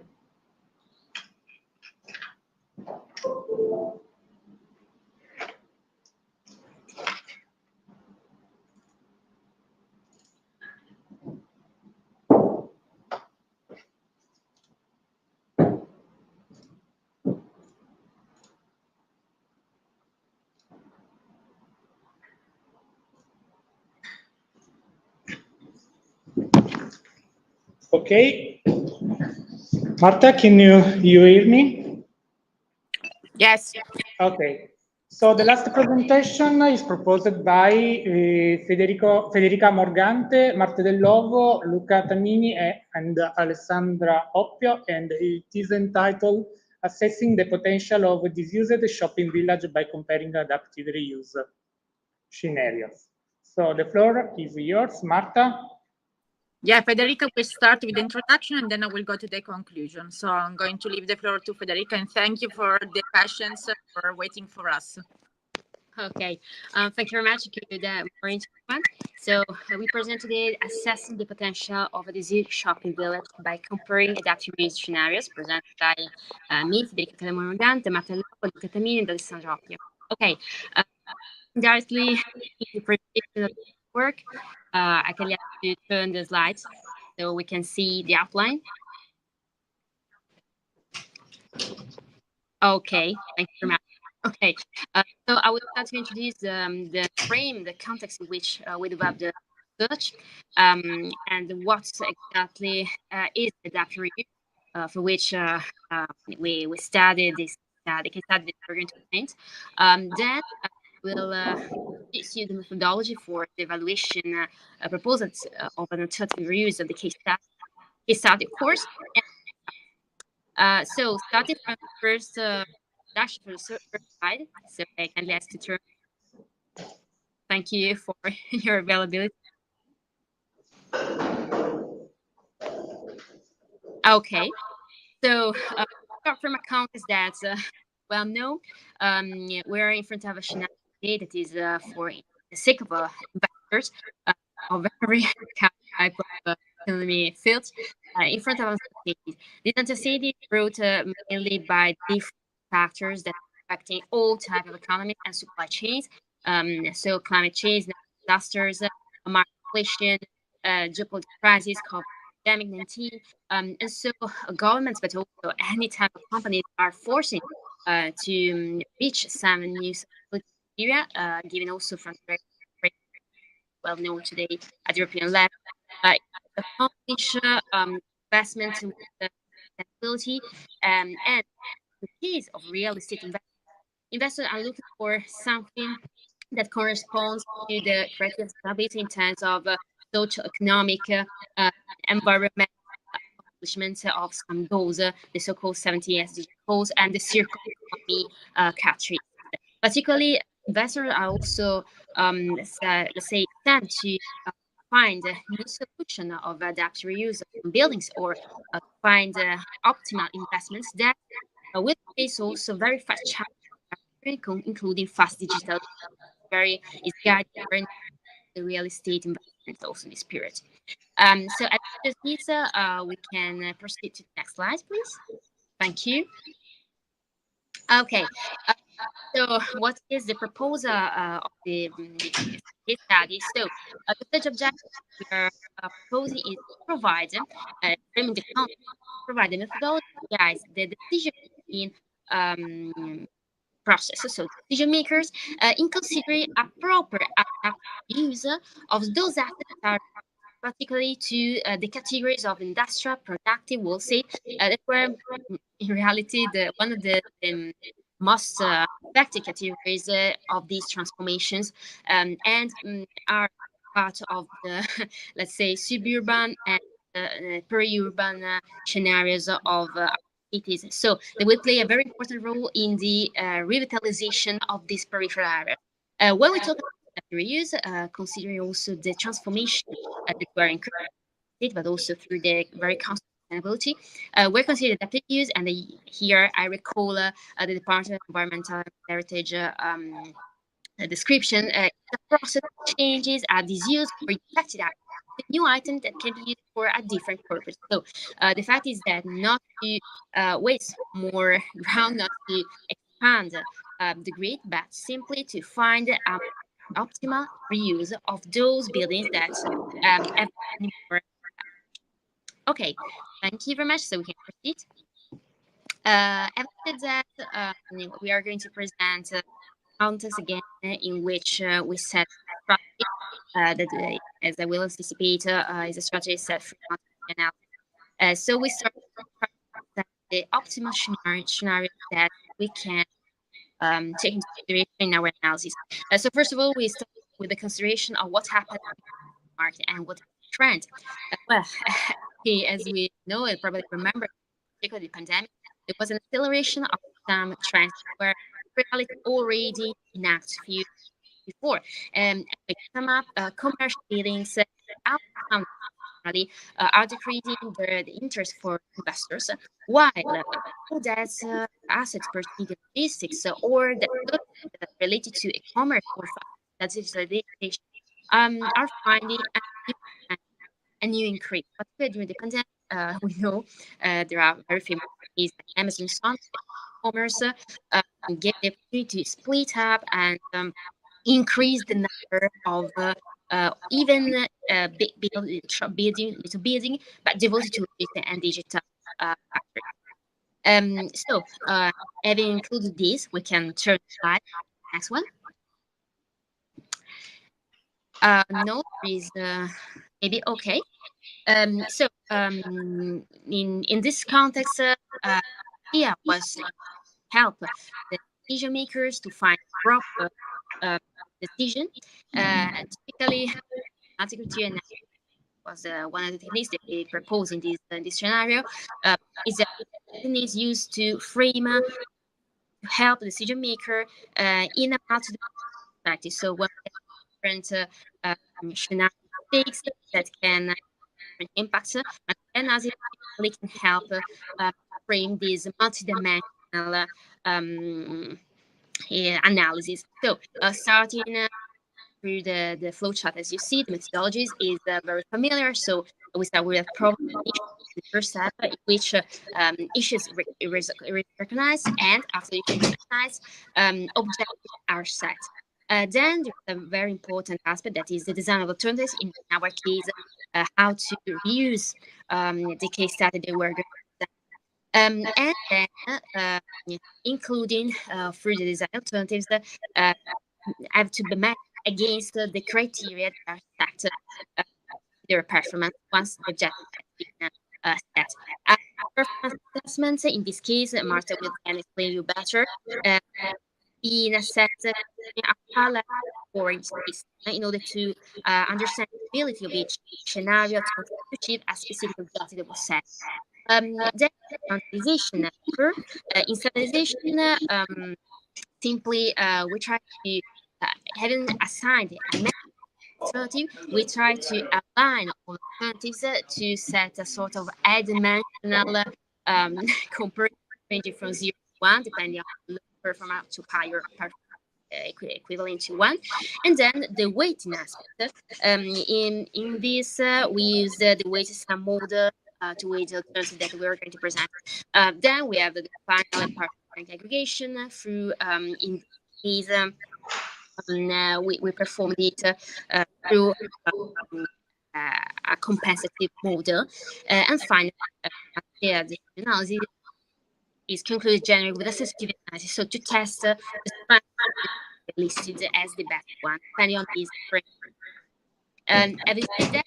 Okay. Marta, can you hear me? Yes. Okay. So the last presentation is proposed by Federica Morgante, Marte Dell'Ovo, Luca Tannini, and Alessandra Oppio, and it is entitled Assessing the Potential of Disused Shopping Village by Comparing Adaptive Reuse Scenarios. So the floor is yours, Marta. Yeah, Federica will start with the introduction and then I will go to the conclusion. So I'm going to leave the floor to Federica and thank you for the patience for waiting for us. Okay, thank you very much. Good morning, everyone. So we present today assessing the potential of a disease shopping village by comparing adaptive reuse scenarios presented by me, Federica Morgante, Matteo Luca Tamini, and Alessandro Oppio. Okay, directly in the presentation of the work, I can ask you to turn the slides so we can see the outline. Okay, thank you very much. Okay, so I would like to introduce the frame, the context in which we developed the search, and what exactly is adaptive reuse, for which we studied this the case study that we're going to present. Then we'll see the methodology for the evaluation proposals of an alternative reuse of the case study course. So starting from the first dash for the first slide, so I can ask to turn. Thank you for your availability. Okay, so start from a context that's well known. We're in front of a scenario that is for the sake of investors of very type of economy fields in front of uncertainties. These uncertainties brought mainly by different factors that are affecting all types of economies and supply chains. So climate change, disasters, market inflation, geopolitical crisis, COVID-19, and so governments, but also any type of companies are forcing to reach some new criteria, given also from very well known today at the European level. Accomplish investment with sustainability, and in the case of real estate investors are looking for something that corresponds to the criteria of sustainability in terms of social, economic, environmental accomplishments of some goals, the so-called 70 SDG goals, and the circular economy category. Particularly, investors are also, let's say, tend to find a new solution of adaptive reuse of buildings, or find optimal investments that will face also very fast challenges, including fast digital, is guiding the real estate investment also in this period. So at this, we can proceed to the next slide, please. Thank you. Okay. So, what is the proposal of the case study? So, the third objective we are proposing is to provide, framing the concept, provide the methodology, guys, the decision-making process. So, decision makers in considering a proper use of those assets that are particularly to the categories of industrial, productive, wholesale, that were in reality one of the most affected categories of these transformations, and are part of the, let's say, suburban and peri-urban scenarios of cities. So they will play a very important role in the revitalization of these peripheral areas. When we talk about reuse, considering also the transformation that we're encouraging, but also through the very constant sustainability, we're considered adaptive use, and here I recall the Department of Environmental Heritage description. The process of changes are disused or infected a new item that can be used for a different purpose. So the fact is that not to waste more ground, not to expand the grid, but simply to find optimal reuse of those buildings that have any more. Okay, thank you very much. So we can proceed. Having said that, we are going to present context again in which we set strategy that, as I will anticipate, is a strategy set for analysis. So we start with the optimal scenario that we can take into consideration in our analysis. So first of all, we start with the consideration of what happened in the market and what is the trend. Well, as we know and probably remember, particularly the pandemic, there was an acceleration of some trends that were reality already enacted a few before. To sum up, commercial buildings outbound are decreasing the interest for investors, while all that assets pertaining to logistics or that related to e-commerce or that's digitalization are finding a new increase. Particularly during the pandemic, we know there are very famous companies like Amazon, Sun, e-commerce get the opportunity to split up and increase the number of even big building, little building, but devoted to logistics and digital factory. So, having included this, we can turn to slide. Next one. No, is maybe okay. So, in this context, idea was to help the decision makers to find proper decision. Typically, criteria was one of the techniques that they propose in this scenario. Is that is used to frame to help the decision maker in a multi practice. So, what different scenario takes that can impact, and as it really can help frame this multidimensional analysis. So, starting through the flowchart, as you see, the methodologies is very familiar. So we start with a problem the first step, in which issues recognized, and after issues recognized, objectives are set. Then there's a very important aspect that is the design of alternatives. In our case, how to reuse the case study that we're going to and then including through the design alternatives have to be met against the criteria that are set their performance once the objective has been set. Performance assessments, in this case, Marta will can explain you better, being assessed a level for each system in order to understand the ability of each scenario to achieve a specific objective that was set. Then standardization. In standardization, simply we try to having assigned a alternative, we try to align all alternatives to set a sort of dimensional comparison ranging from 0 to 1, depending on the performance to higher equivalent to 1. And then the weighting aspect. In this, we use the weighted sum model to weight the alternatives that we're going to present. Then we have the final part aggregation through in these we performed it through a compensative model, and finally, the analysis is concluded generally with a sensitivity analysis. So to test the strength listed as the best one, depending on these parameters. And having said that,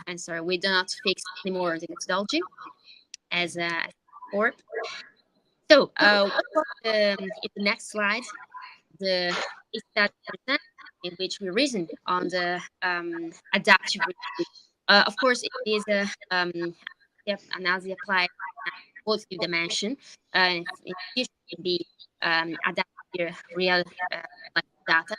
I'm sorry, we do not fix anymore the methodology as before. So, in the next slide, the is that in which we reason on the adaptive review. Of course, it is a analysis applied positive dimension. It should be adaptive real data.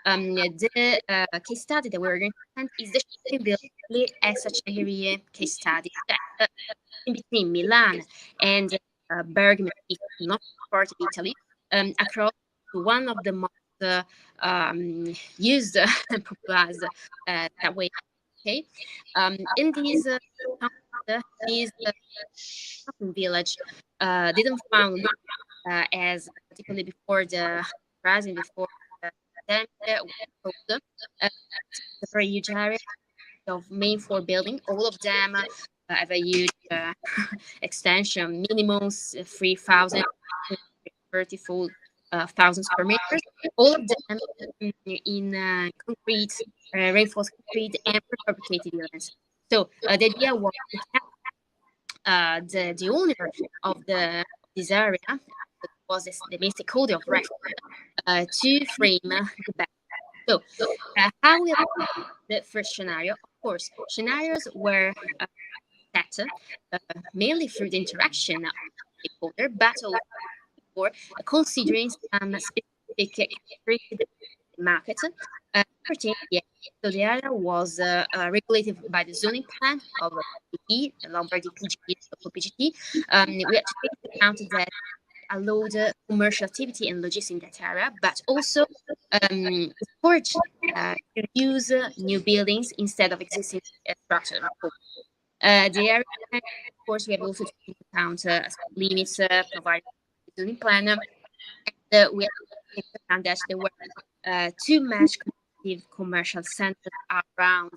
The case study that we're going to present is the Shippingville SHRE case study in between Milan and Bergamo, not part of Italy, across one of the most used and popularized that way Okay, in these these village didn't found as particularly before the rising before the pandemic was closed. It's a very huge area of main floor building. All of them have a huge extension, minimum 3,000, 34 thousand square meters. All of them in concrete, reinforced concrete and prefabricated units. So the idea was to have the owner of this area, that was the main stakeholder of reference, to frame the back. So how we the first scenario? Of course, scenarios were set mainly through the interaction of the stakeholder, but also for considering some specific characteristics of the market pertaining to the area. So the area was regulated by the zoning plan of PGT, Lombardy PGT, local PGT. We had to take into account that allowed commercial activity and logistics in that area, but also encourage to use new buildings instead of existing structure. The area, of course, we have also to take into account limits provided by the zoning plan, and we have to take into account that there were too much commercial centers around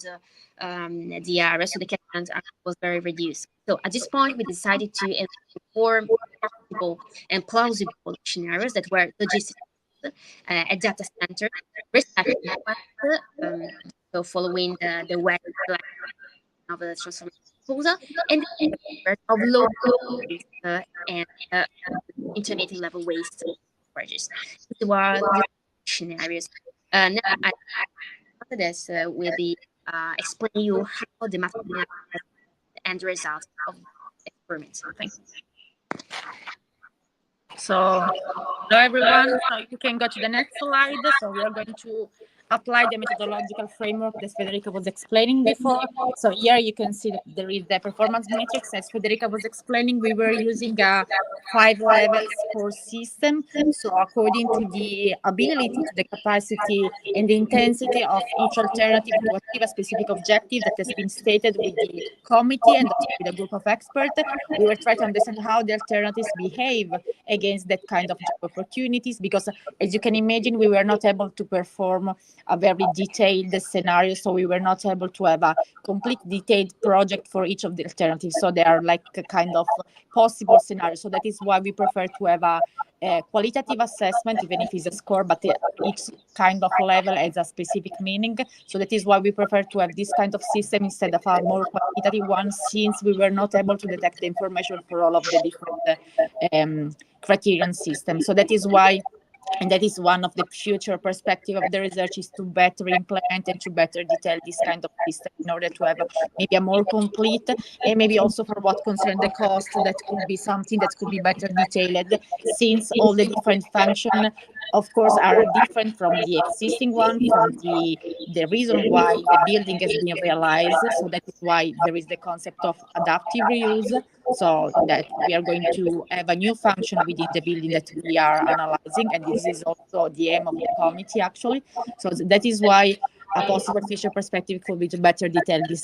the area, so the catchment area was very reduced. So at this point, we decided to form possible and plausible scenarios that were logistics, a data center, research so following the web of the transformation proposal, and the of local waste and intermediate level waste storages. These were the scenarios. Now, after this, will be explain you how the mathematical end result of the experiment. Thank you. So, hello everyone. So you can go to the next slide. So we are going to apply the methodological framework that Federica was explaining before. So here you can see that there is the performance matrix. As Federica was explaining, we were using a 5-level score system. So according to the ability, to the capacity and the intensity of each alternative to achieve a specific objective that has been stated with the committee and with a group of experts, we were trying to understand how the alternatives behave against that kind of job opportunities, because as you can imagine, we were not able to perform a very detailed scenario, so we were not able to have a complete detailed project for each of the alternatives. So they are like a kind of possible scenario. So that is why we prefer to have a qualitative assessment, even if it's a score, but each kind of level has a specific meaning. So that is why we prefer to have this kind of system instead of a more quantitative one, since we were not able to detect the information for all of the different criterion system. So that is why, and that is one of the future perspective of the research, is to better implement and to better detail this kind of system in order to have maybe a more complete, and maybe also for what concerns the cost, that could be something that could be better detailed, since all the different functions, of course, are different from the existing one, from the reason why the building has been realized. So that is why there is the concept of adaptive reuse, so that we are going to have a new function within the building that we are analyzing, and this is also the aim of the committee, actually. So that is why a possible future perspective could be to better detail this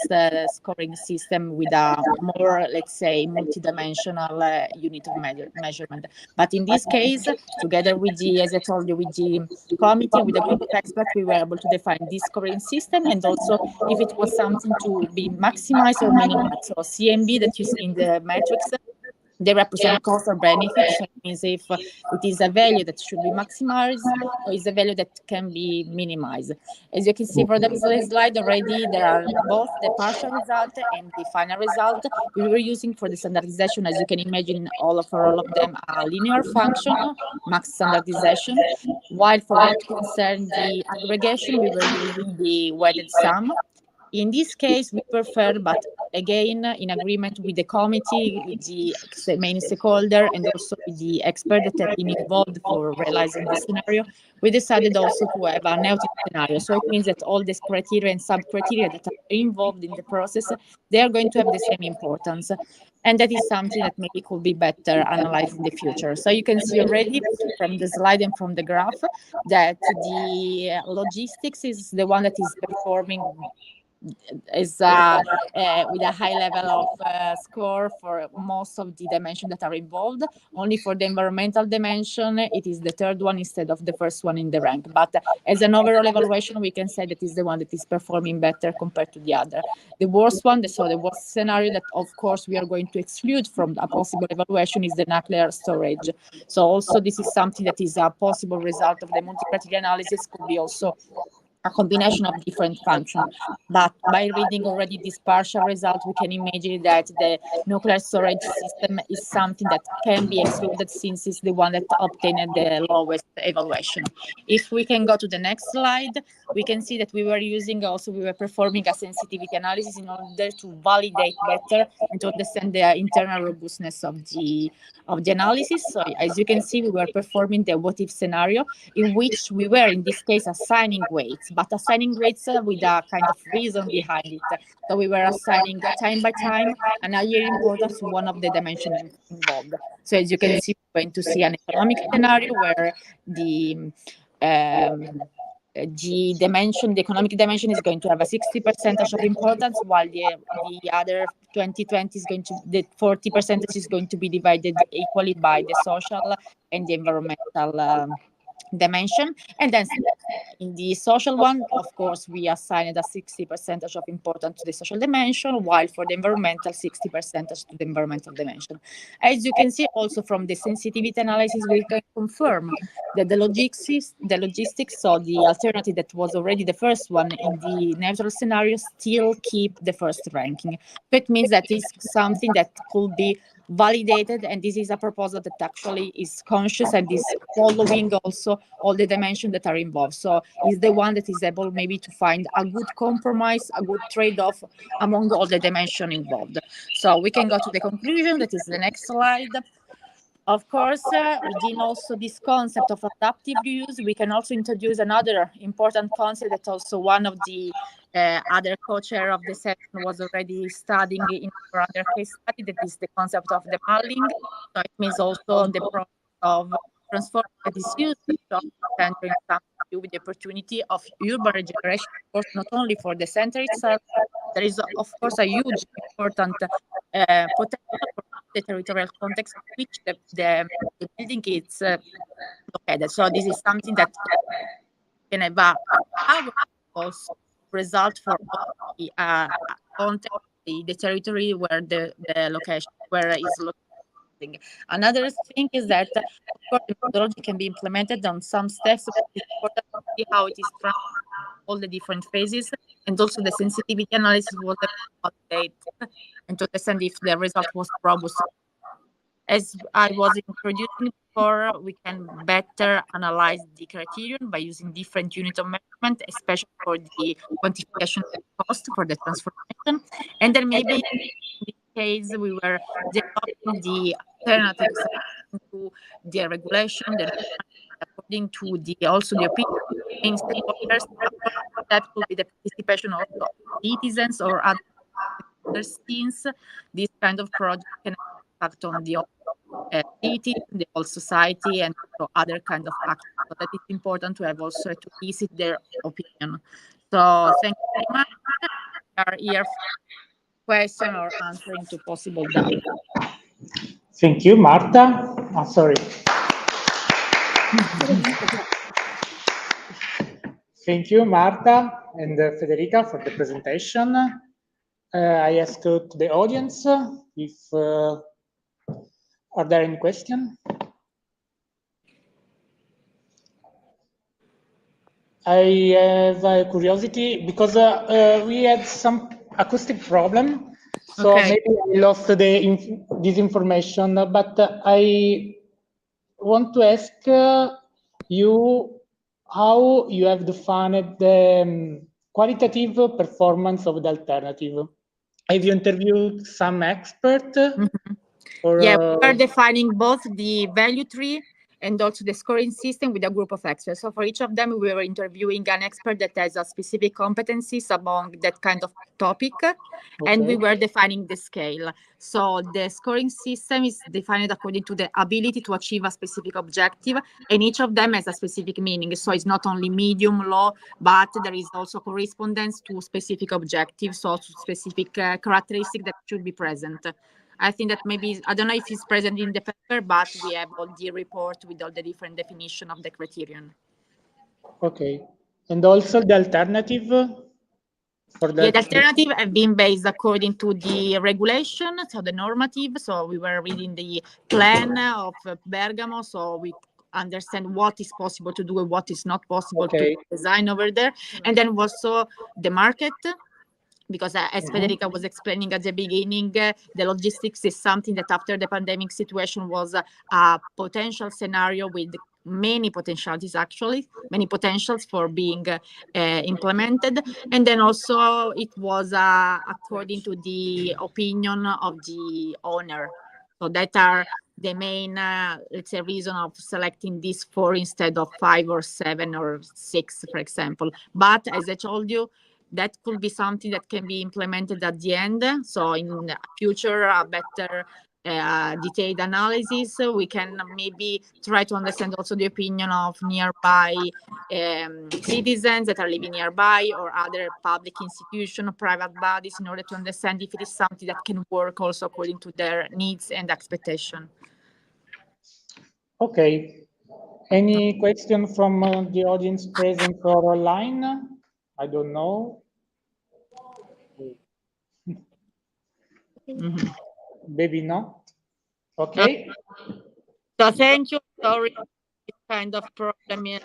scoring system with a more, let's say, multidimensional unit of measurement. But in this case, together with the, as I told you, with the committee and with the group of experts, we were able to define this scoring system, and also if it was something to be maximized or minimized. So CMB that you see in the matrix, they represent cost or benefit. So it means if it is a value that should be maximized or is a value that can be minimized. As you can see for the slide already, there are both the partial result and the final result. We were using for the standardization, as you can imagine, all of them a linear function, max standardization, while for what concerns the aggregation, we were using the weighted sum. In this case, we prefer, but again, in agreement with the committee, with the main stakeholder, and also with the expert that have been involved for realizing this scenario, we decided also to have a neutral scenario. So it means that all these criteria and sub-criteria that are involved in the process, they are going to have the same importance. And that is something that maybe could be better analyzed in the future. So you can see already from the slide and from the graph that the logistics is the one that is performing is with a high level of score for most of the dimensions that are involved. Only for the environmental dimension, it is the third one instead of the first one in the rank. But as an overall evaluation, we can say that is the one that is performing better compared to the other. The worst one, so the worst scenario that, of course, we are going to exclude from a possible evaluation is the nuclear storage. So also this is something that is a possible result of the multi-criteria analysis, could be also a combination of different functions. But by reading already this partial result, we can imagine that the nuclear storage system is something that can be excluded since it's the one that obtained the lowest evaluation. If we can go to the next slide, we can see that we were performing a sensitivity analysis in order to validate better and to understand the internal robustness of the analysis. So as you can see, we were performing the what if scenario, in which we were in this case assigning weights, but assigning weights with a kind of reason behind it. So we were assigning time by time and a year importance to one of the dimensions involved. So as you can see, we're going to see an economic scenario where the economic dimension is going to have a 60% of importance, while the other 2020 is going to, the 40% is going to be divided equally by the social and the environmental dimension. And then in the social one, of course, we assigned a 60% of importance to the social dimension, while for the environmental, 60% to the environmental dimension. As you can see also from the sensitivity analysis, we can confirm that the logistics, so the alternative that was already the first one in the neutral scenario, still keep the first ranking. That means that it's something that could be validated, and this is a proposal that actually is conscious and is following also all the dimensions that are involved. So is the one that is able maybe to find a good compromise, a good trade-off among all the dimensions involved. So we can go to the conclusion, that is the next slide. Of course, within also this concept of adaptive reuse, we can also introduce another important concept that also one of the other co-chair of the session was already studying in our other case study, that is the concept of demalling. So it means also the process of transforming a disused shopping center in something to do with the opportunity of urban regeneration, of course, not only for the center itself. There is, of course, a huge important potential for the territorial context in which the building is located. So this is something that can have a also result for the context, the territory where the location where is located. Another thing is that, of course, the methodology can be implemented on some steps. It's important to see how it is from all the different phases, and also the sensitivity analysis was updated and to understand if the result was robust. As I was introducing before, we can better analyze the criterion by using different units of measurement, especially for the quantification of cost for the transformation. And then maybe in this case, we were developing the alternatives to the regulation, according to also the opinion of stakeholders. That could be the participation of citizens or other scenes. This kind of project can impact on the city, the whole society, and also other kinds of actions. So that it's important to have also to visit their opinion. So thank you very much. We are here for question or answering to possible doubts. Thank you, Marta. Sorry. Thank you, Marta and Federica, for the presentation. I ask to the audience if are there any questions? I have a curiosity because we had some acoustic problem, so maybe I lost this information. But I want to ask you how you have defined the qualitative performance of the alternative. Have you interviewed some expert? Or, yeah, we are defining both the value tree and also the scoring system with a group of experts. So for each of them, we were interviewing an expert that has a specific competencies among that kind of topic, and we were defining the scale. So the scoring system is defined according to the ability to achieve a specific objective, and each of them has a specific meaning. So it's not only medium, low, but there is also correspondence to specific objectives, so to specific characteristics that should be present. I think that maybe, I don't know if it's present in the paper, but we have all the report with all the different definition of the criterion. Okay. And also the alternative for that? Yeah, the alternative have been based according to the regulation, so the normative. So we were reading the plan of Bergamo, so we understand what is possible to do and what is not possible to design over there. And then also the market, because as Federica was explaining at the beginning, the logistics is something that after the pandemic situation was a potential scenario with many potentialities, actually, many potentials for being implemented. And then also it was according to the opinion of the owner. So that are the main, let's say, reason of selecting these 4 instead of 5 or 7 or 6, for example. But as I told you, that could be something that can be implemented at the end. So in the future, a better detailed analysis, we can maybe try to understand also the opinion of nearby citizens that are living nearby or other public institutions, private bodies, in order to understand if it is something that can work also according to their needs and expectation. Okay. Any question from the audience present or online? I don't know. Maybe not. Okay. So thank you. Sorry, this kind of problem at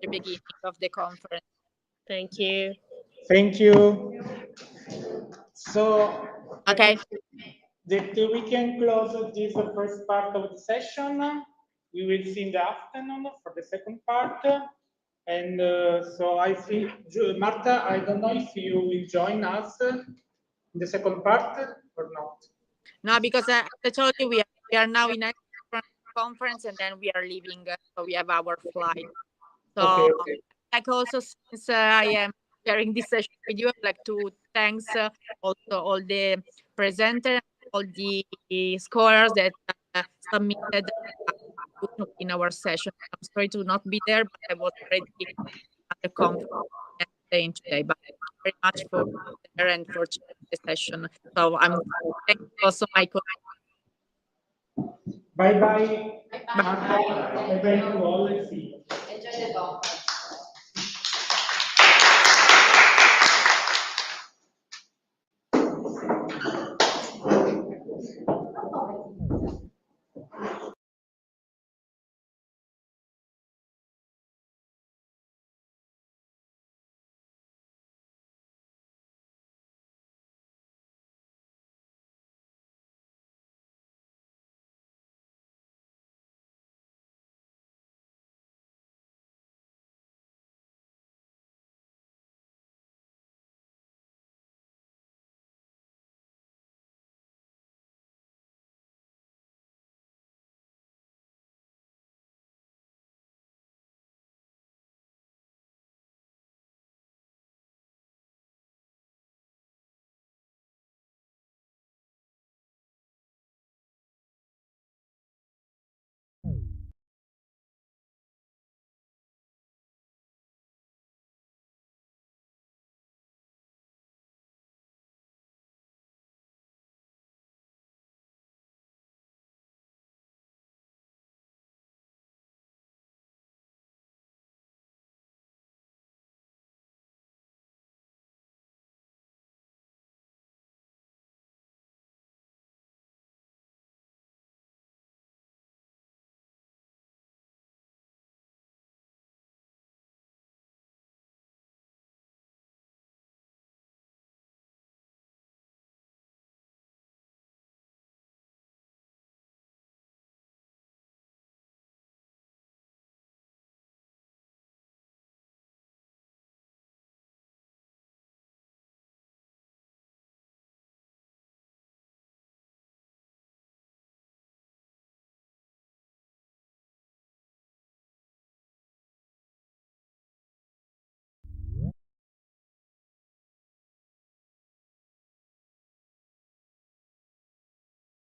the beginning of the conference. Thank you. Thank you. So, okay, that we can close this first part of the session. We will see in the afternoon for the second part. And so I think, Marta, I don't know if you will join us in the second part or not. No, because I told you we are now in a conference and then we are leaving, so we have our flight. So, like also since I am sharing this session with you, I'd like to thanks also all the presenters, all the scholars that submitted in our session. I'm sorry to not be there, but I was already at the conference today. But thank you very much for there and for the session. So I'm thanking also my colleagues. Bye bye. Bye bye to all. Let's see. Enjoy the conference.